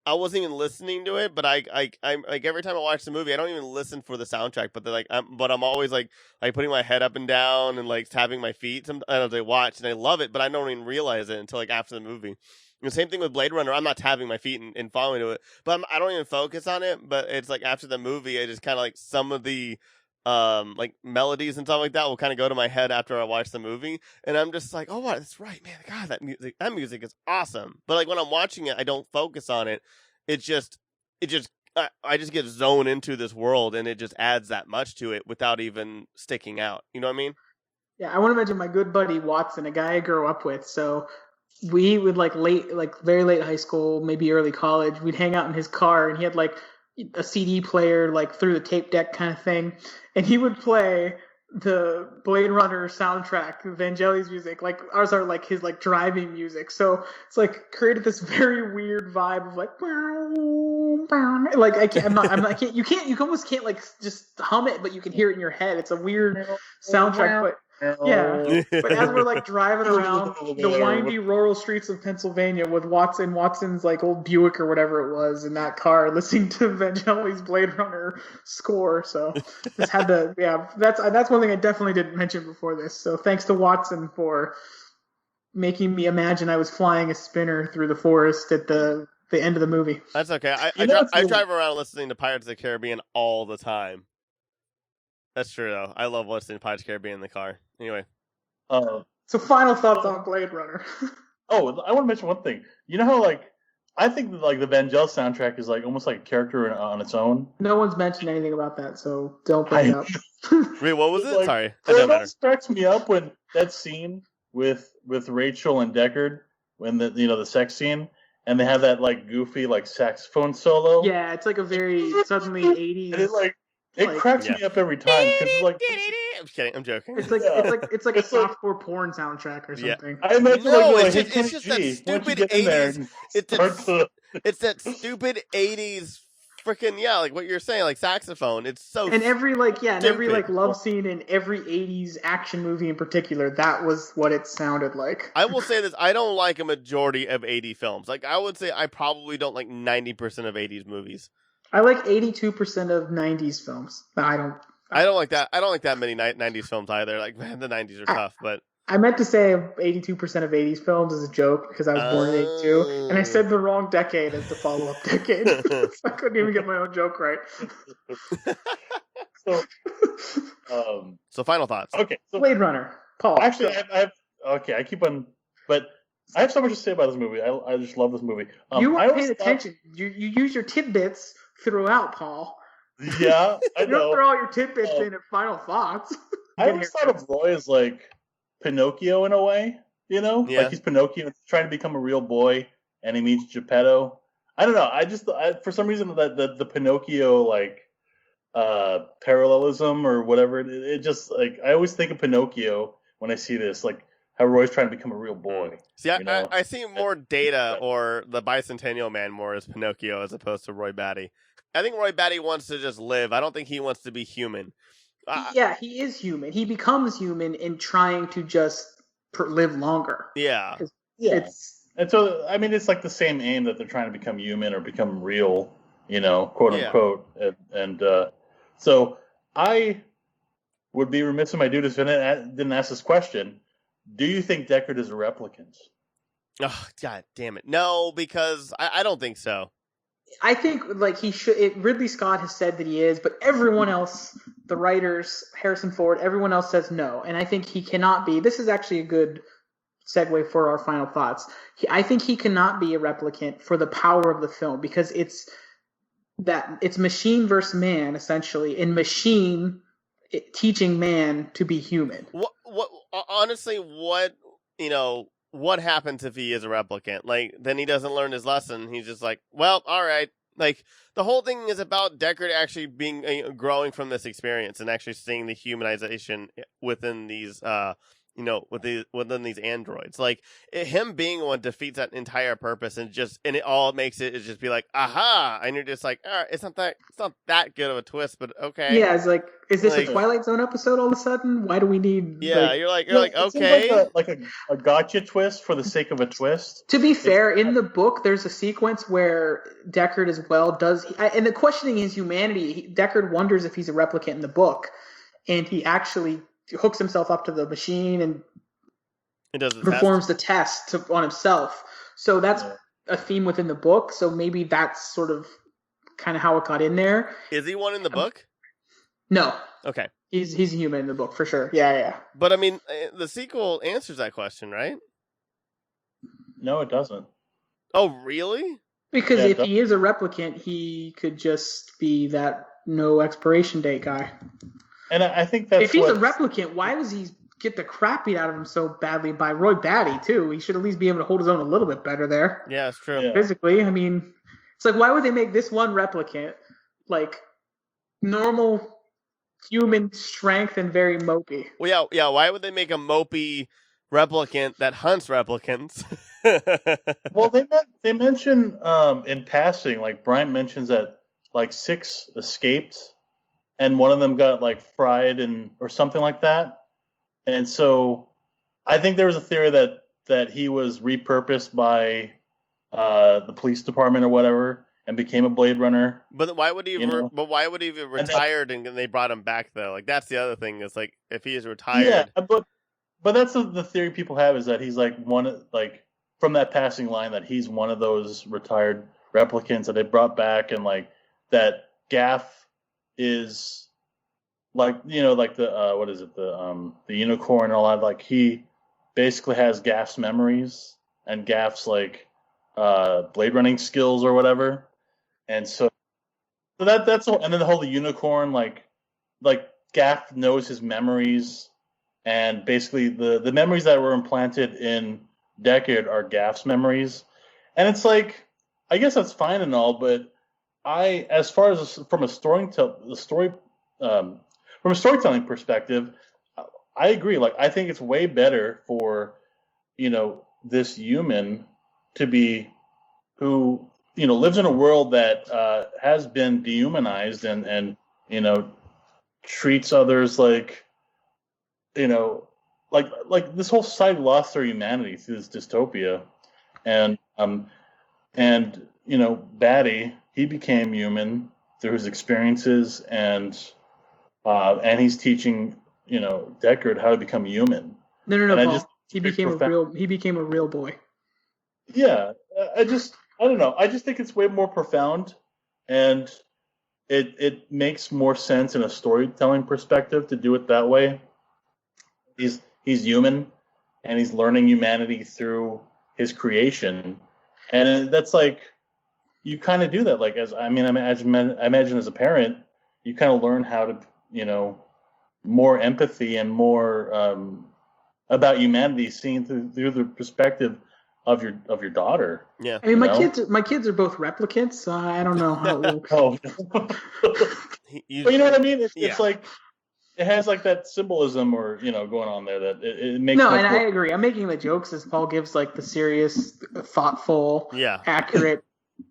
I wasn't even listening to it, but I'm like every time I watch the movie, I don't even listen for the soundtrack. But I'm always like putting my head up and down and like tapping my feet. As I watch, and I love it, but I don't even realize it until like after the movie. And the same thing with Blade Runner. I'm not tapping my feet and following to it, but I don't even focus on it. But it's like after the movie, I just kind of like some of the like melodies and stuff like that will kind of go to my head after I watch the movie, and I'm just like, oh, wow, that's right, man. God, that music is awesome. But like when I'm watching it, I don't focus on it. It just I just get zoned into this world, and it just adds that much to it without even sticking out. You know what I mean? Yeah, I want to mention my good buddy Watson, a guy I grew up with. So we would very late high school, maybe early college, we'd hang out in his car, and he had like a CD player, like through the tape deck kind of thing, and he would play the Blade Runner soundtrack, Vangelis music, like ours are like his like driving music. So it's like created this very weird vibe of like, like you almost can't like just hum it, but you can hear it in your head. It's a weird soundtrack, but yeah. But as we're like driving around the windy rural streets of Pennsylvania with Watson's like old Buick or whatever it was in that car, listening to Vangelis Blade Runner score. So just had to, that's one thing I definitely didn't mention before this. So thanks to Watson for making me imagine I was flying a spinner through the forest at the end of the movie. That's okay. I drive around listening to Pirates of the Caribbean all the time. That's true, though. I love listening to Pirates of the Caribbean in the car. Anyway. So final thoughts on Blade Runner. I want to mention one thing. You know how, like, I think that, like, the Vangelis soundtrack is, like, almost like a character on its own? No one's mentioned anything about that, so don't bring it up. Wait, what was it? Like, Sorry. It always cracks me up when that scene with Rachel and Deckard, when the sex scene, and they have that, like, goofy, like, saxophone solo. Yeah, it's like a very suddenly 80s... And it cracks me up every time because like I'm kidding. I'm joking. It's like a softcore porn soundtrack or something. I imagine it's just that stupid 80s. It's that stupid 80s freaking like what you're saying, like saxophone. It's so and every love scene in every 80s action movie in particular, that was what it sounded like. I will say this: I don't like a majority of 80 films. Like I would say, I probably don't like 90% of 80s movies. I like 82% of 90s films. I don't like that. I don't like that many 90s films either. Like, man, the 90s are tough, but... I meant to say 82% of 80s films as a joke because I was born in 82, and I said the wrong decade as the follow-up decade. So I couldn't even get my own joke right. So final thoughts. Okay. So, Blade Runner. Paul. Actually, I keep on... But I have so much to say about this movie. I just love this movie. You weren't paying attention. You use your tidbits throughout, Paul. Yeah, I know. You don't throw all your tidbits in at final thoughts. I always thought of Roy as like Pinocchio in a way, you know? Yeah. Like he's Pinocchio trying to become a real boy, and he meets Geppetto. I don't know. For some reason, the Pinocchio like parallelism or whatever, it just like I always think of Pinocchio when I see this, like how Roy's trying to become a real boy. See, I see more Data or the Bicentennial Man more as Pinocchio as opposed to Roy Batty. I think Roy Batty wants to just live. I don't think he wants to be human. Yeah, he is human. He becomes human in trying to just live longer. Yeah. And so, I mean, it's like the same aim that they're trying to become human or become real, quote unquote. And so I would be remiss if I didn't ask this question. Do you think Deckard is a replicant? Oh, God damn it. No, because I don't think so. I think like he should. Ridley Scott has said that he is, but everyone else, the writers, Harrison Ford, everyone else says no. And I think he cannot be. This is actually a good segue for our final thoughts. I think he cannot be a replicant for the power of the film because it's machine versus man essentially, and machine teaching man to be human. Honestly, what happens if he is a replicant? Like, then he doesn't learn his lesson. He's just like, well, all right. Like, the whole thing is about Deckard actually growing from this experience and actually seeing the humanization within these within these androids. Like him being one defeats that entire purpose, and it all makes it is just be like, aha, and you're just like, all right, it's not that good of a twist, but okay. Yeah, it's like, is this a Twilight Zone episode all of a sudden? Why do we need? Yeah, you're like okay, seems like a gotcha twist for the sake of a twist. To be fair, in the book, there's a sequence where Deckard as well and the questioning his humanity. Deckard wonders if he's a replicant in the book, and he actually hooks himself up to the machine and performs the test on himself. So that's a theme within the book. So maybe that's sort of kind of how it got in there. Is he one in the book? No. Okay. He's a human in the book for sure. Yeah. But I mean, the sequel answers that question, right? No, it doesn't. Oh, really? Because if he is a replicant, he could just be that no expiration date guy. And I think that's if he's a replicant, why does he get the crap beat out of him so badly by Roy Batty too? He should at least be able to hold his own a little bit better there. Yeah, it's true. Physically, I mean, it's like, why would they make this one replicant like normal human strength and very mopey? Well, yeah. Why would they make a mopey replicant that hunts replicants? Well, they mention in passing, like Brian mentions that like 6 escaped, and one of them got like fried or something like that. And so I think there was a theory that he was repurposed by the police department or whatever and became a Blade Runner. But why would he? But why would he have retired and they brought him back though? Like that's the other thing. Is like if he is retired. Yeah, but that's the theory people have, is that he's like from that passing line, that he's one of those retired replicants that they brought back, and like that Gaff is like the what is it, the unicorn and all that. Like he basically has Gaff's memories and Gaff's like blade running skills or whatever, and so that's all. And then the unicorn, like Gaff knows his memories, and basically the memories that were implanted in Deckard are Gaff's memories, and it's like, I guess that's fine and all, but as far as from a storytelling perspective, I agree. Like, I think it's way better for, this human to be who, lives in a world that has been dehumanized and treats others like this whole society lost their humanity through this dystopia. And Batty, he became human through his experiences, and he's teaching, Deckard how to become human. No, Paul. He became a real boy. Yeah, I don't know. I just think it's way more profound, and it makes more sense in a storytelling perspective to do it that way. He's human, and he's learning humanity through his creation, and that's like, you kind of do that. Like, I imagine as a parent, you kind of learn how to, more empathy and more about humanity seen through the perspective of your daughter. Yeah, I mean, my kids are both replicants, so I don't know how it works. But you know what I mean? It's like, it has like that symbolism or going on there that it makes. No, and I agree. I'm making the jokes as Paul gives like the serious, thoughtful, accurate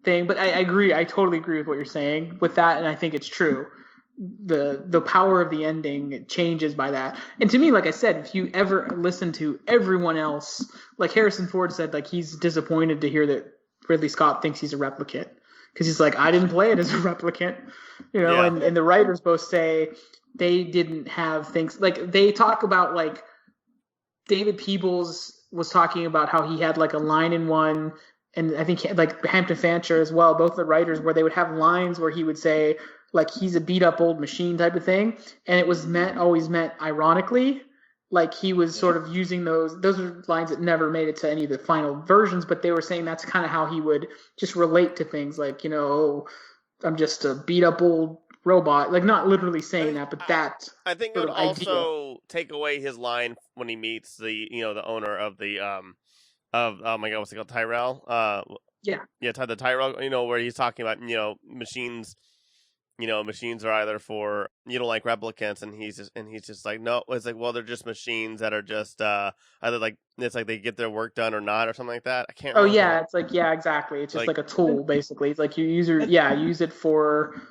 thing. But I agree. I totally agree with what you're saying with that, and I think it's true. The power of the ending changes by that. And to me, like I said, if you ever listen to everyone else, like Harrison Ford said, like he's disappointed to hear that Ridley Scott thinks he's a replicant, because he's like, I didn't play it as a replicant, and the writers both say they didn't have things like, they talk about, like David Peebles was talking about how he had like a line in one, and I think like Hampton Fancher as well, both the writers, where they would have lines where he would say like he's a beat up old machine type of thing, and it was always meant ironically, like he was sort of using those are lines that never made it to any of the final versions, but they were saying that's kind of how he would just relate to things, like, I'm just a beat up old robot, like not literally saying that, but that I think it would also take away his line when he meets the the owner of the oh my god, what's it called, Tyrell? The Tyrell, where he's talking about machines machines are either for you don't like replicants, and he's just like, no, it's like, well, they're just machines that are just either like it's like they get their work done or not or something like that. I can't. Oh remember yeah, it's like yeah, exactly. It's just like a tool basically. It's like you use it for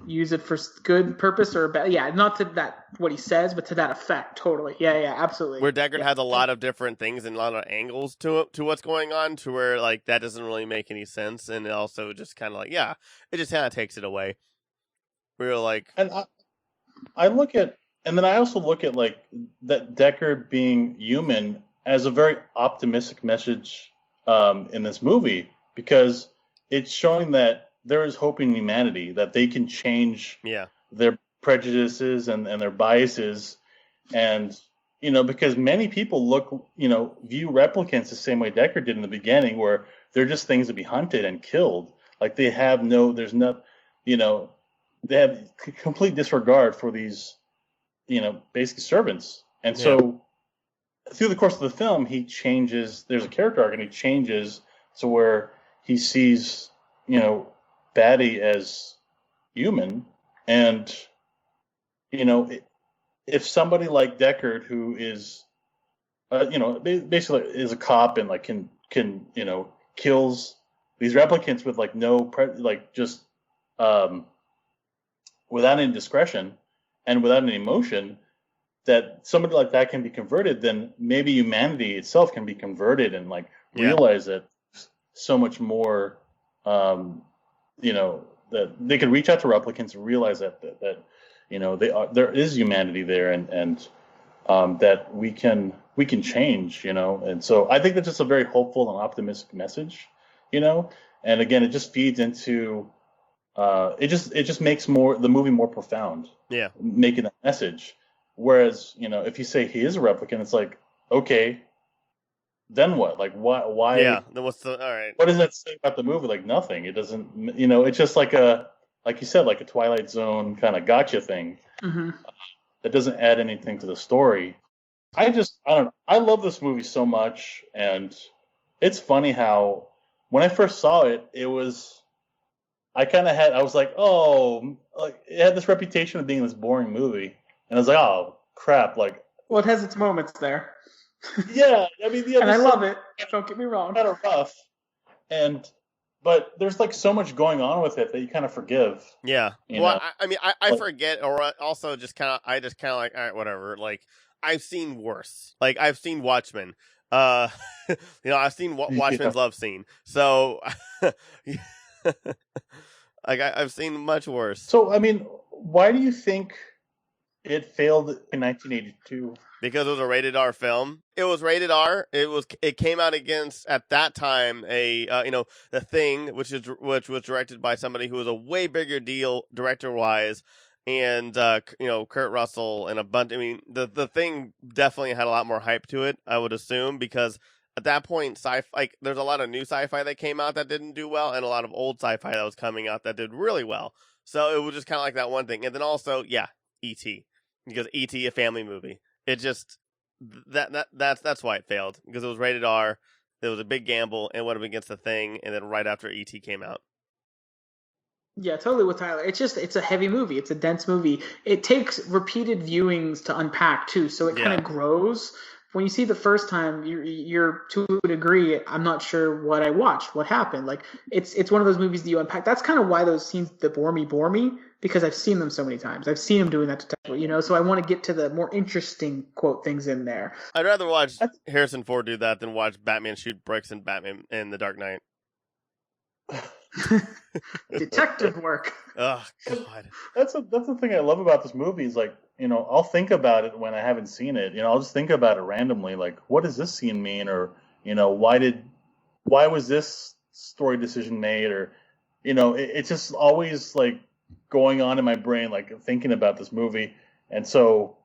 use it for good purpose or bad. Yeah, not to that what he says, but to that effect. Totally. Yeah, absolutely. Where Deckard has a lot of different things and a lot of angles to what's going on, to where like that doesn't really make any sense, and it also just kind of like it just kind of takes it away. We're like, and I look at, and then I also look at like that Deckard being human as a very optimistic message in this movie, because it's showing that there is hope in humanity, that they can change their prejudices and their biases. And, because many people view replicants the same way Deckard did in the beginning, where they're just things to be hunted and killed. Like they have they have complete disregard for these, basic servants. And so through the course of the film, there's a character arc, and he changes to where he sees, Batty as human. And, if somebody like Deckard, who is, basically is a cop and like can kills these replicants with like without any discretion and without any emotion, that somebody like that can be converted, then maybe humanity itself can be converted and like realize that so much more, that they can reach out to replicants and realize that there is humanity there, and that we can change, and so I think that's just a very hopeful and optimistic message, and again, it just feeds into it just makes the movie more profound, making that message. Whereas if you say he is a replicant, it's like, okay, then what? Like why then what's all right, what does that say about the movie? Like nothing. It doesn't, it's just like like you said, like a Twilight Zone kind of gotcha thing. Mm-hmm. That doesn't add anything to the story. I don't know. I love this movie so much, and it's funny how when I first saw it, I was like, oh, like it had this reputation of being this boring movie, and I was like, oh crap, like. Well, it has its moments there. Yeah, I mean, and I love it. Don't get me wrong. Kind of rough, but there's like so much going on with it that you kind of forgive. Yeah. Well, I forget, or also just kind of like, all right, whatever. Like I've seen worse. Like I've seen Watchmen. I've seen Watchmen's love scene. So, like I've seen much worse. So I mean, why do you think it failed in 1982? Because it was a rated R film. It was rated R. It came out against, at that time, The Thing, which was directed by somebody who was a way bigger deal director wise, and Kurt Russell and a bunch. I mean, the Thing definitely had a lot more hype to it, I would assume, because at that point, there's a lot of new sci-fi that came out that didn't do well, and a lot of old sci-fi that was coming out that did really well. So it was just kind of like that one thing, and then also, E.T. Because E.T. a family movie. It just that's why it failed, because it was rated R. It was a big gamble and went up against The Thing, and then right after E.T. came out. Yeah, totally with Tyler. It's a heavy movie. It's a dense movie. It takes repeated viewings to unpack too, so it kind of grows. When you see the first time, you're to a degree, I'm not sure what I watched, what happened. Like it's one of those movies that you unpack. That's kind of why those scenes that bore me, because I've seen them so many times. I've seen him doing that to Tyler, so I want to get to the more interesting quote things in there. I'd rather watch Harrison Ford do that than watch Batman shoot bricks in Batman in The Dark Knight. Detective work. Oh God, that's the thing I love about this movie is like, I'll think about it when I haven't seen it. I'll just think about it randomly, like, what does this scene mean, or why was this story decision made, or it's just always like going on in my brain, like thinking about this movie, and so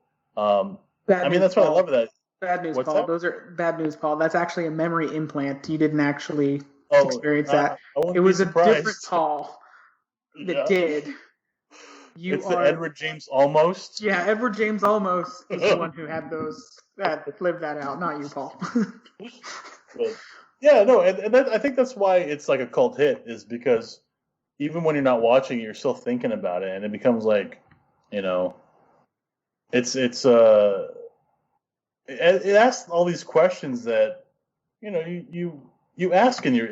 that's what I love about it. Bad news, Paul. Those are bad news, Paul. That's actually a memory implant. You didn't actually experience that. It was a different Paul that did. It's the Edward James Olmos. Yeah, Edward James Olmos is the one who had lived that out, not you, Paul. But, yeah, no, and I think that's why it's like a cult hit, is because even when you're not watching it, you're still thinking about it, and it becomes like, you know, it asks all these questions that, you know, you ask in your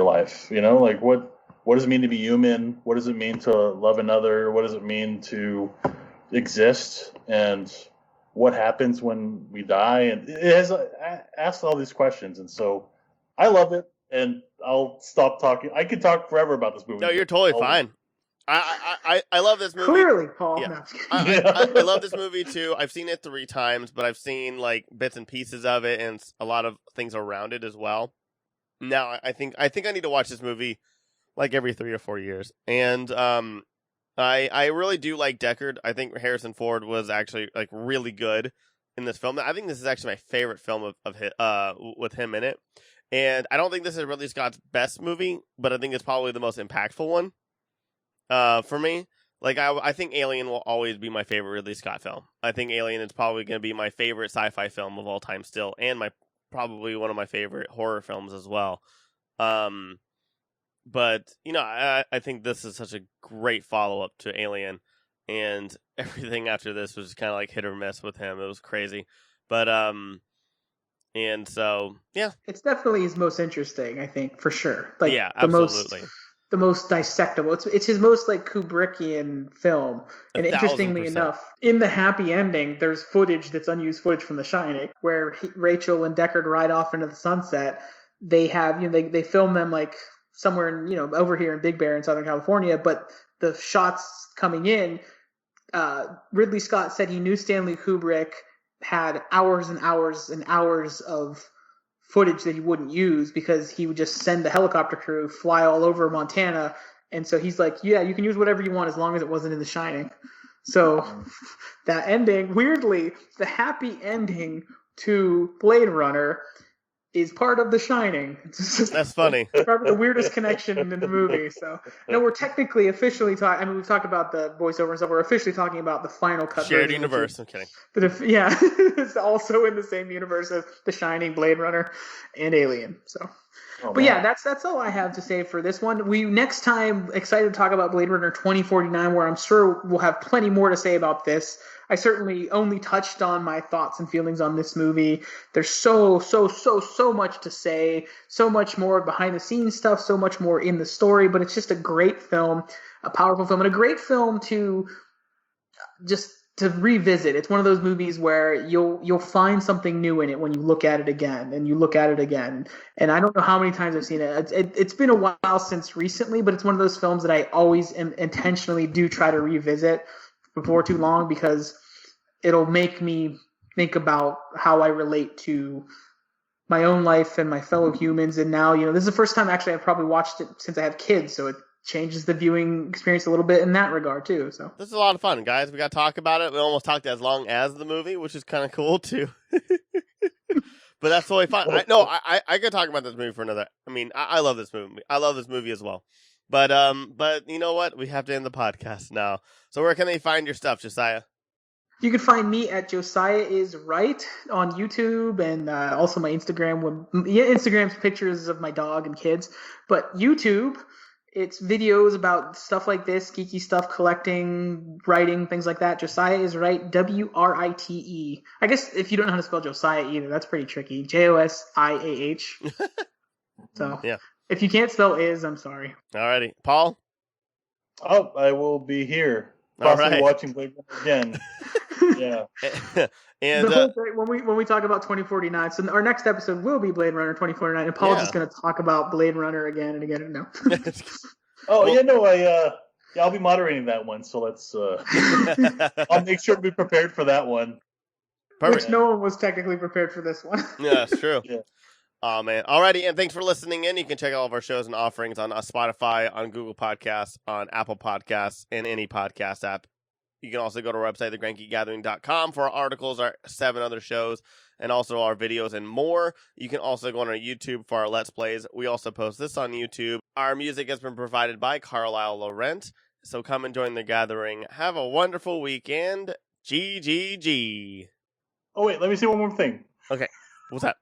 life, you know, like what does it mean to be human? What does it mean to love another? What does it mean to exist? And what happens when we die? And it has asked all these questions, and so I love it. And I'll stop talking. I could talk forever about this movie. No, you're totally fine. I love this movie. Clearly, Paul. Yeah. No, I love this movie too. I've seen it 3 times, but I've seen like bits and pieces of it and a lot of things around it as well. Now I think I need to watch this movie like every 3 or 4 years. And I really do like Deckard. I think Harrison Ford was actually like really good in this film. I think this is actually my favorite film of his, with him in it. And I don't think this is Ridley Scott's best movie, but I think it's probably the most impactful one for me. Like, I think Alien will always be my favorite Ridley Scott film. I think Alien is probably going to be my favorite sci-fi film of all time still, and probably one of my favorite horror films as well. But, you know, I think this is such a great follow-up to Alien, and everything after this was kind of like hit or miss with him. It was crazy. But, and so, yeah. It's definitely his most interesting, I think, for sure. Like, yeah, absolutely. The most dissectable. It's his most like Kubrickian film. And interestingly enough, in the happy ending, there's footage that's unused footage from The Shining, where Rachel and Deckard ride off into the sunset. They have, you know, they film them like somewhere in, you know, over here in Big Bear in Southern California, but the shots coming in, Ridley Scott said he knew Stanley Kubrick had hours and hours and hours of footage that he wouldn't use because he would just send the helicopter crew fly all over Montana. And so he's like, yeah, you can use whatever you want as long as it wasn't in The Shining. So that ending, weirdly, the happy ending to Blade Runner is part of The Shining. That's funny. Probably the weirdest connection in the movie. So, no, we're technically officially talking. I mean, we've talked about the voiceover and stuff. We're officially talking about the final cut. Shared universe. I'm kidding. But yeah, it's also in the same universe as The Shining, Blade Runner, and Alien. So, but yeah, that's all I have to say for this one. We next time excited to talk about Blade Runner 2049, where I'm sure we'll have plenty more to say about this. I certainly only touched on my thoughts and feelings on this movie. There's so much to say, so much more behind the scenes stuff, so much more in the story, but it's just a great film, a powerful film, and a great film to revisit. It's one of those movies where you'll find something new in it when you look at it again and you look at it again. And I don't know how many times I've seen it. It's been a while since recently, but it's one of those films that I always intentionally do try to revisit before too long, because it'll make me think about how I relate to my own life and my fellow humans. And now, you know, this is the first time actually I've probably watched it since I have kids, so it changes the viewing experience a little bit in that regard too. So this is a lot of fun, guys. We got to talk about it. We almost talked as long as the movie, which is kind of cool too. But that's totally fun. I could talk about this movie for another. I mean, I love this movie. I love this movie as well. But you know what? We have to end the podcast now. So where can they find your stuff, Josiah? You can find me at Josiah Is Right on YouTube, and also my Instagram. Instagram's pictures of my dog and kids, but YouTube, it's videos about stuff like this, geeky stuff, collecting, writing, things like that. Josiah Is Right, WRITE. I guess if you don't know how to spell Josiah either, that's pretty tricky. JOSIAH. So yeah. If you can't spell is, I'm sorry. Alrighty. Paul? Oh, I will be here. Possibly watching Blade Runner again. Yeah. And when we talk about 2049, so our next episode will be Blade Runner 2049, and Paul's just going to talk about Blade Runner again and again. No. I'll be moderating that one, so let's. I'll make sure to be prepared for that one. Perfect. Which no one was technically prepared for this one. Yeah, that's true. Yeah. Oh, man. Alrighty, and thanks for listening in. You can check out all of our shows and offerings on Spotify, on Google Podcasts, on Apple Podcasts, and any podcast app. You can also go to our website, thegrandgeekgathering.com, for our articles, our 7 other shows, and also our videos and more. You can also go on our YouTube for our Let's Plays. We also post this on YouTube. Our music has been provided by Carlisle Laurent, so come and join the gathering. Have a wonderful weekend. GGG. Oh, wait, let me say one more thing. Okay, what's that?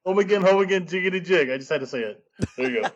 Home again, jiggity jig. I just had to say it. There you go.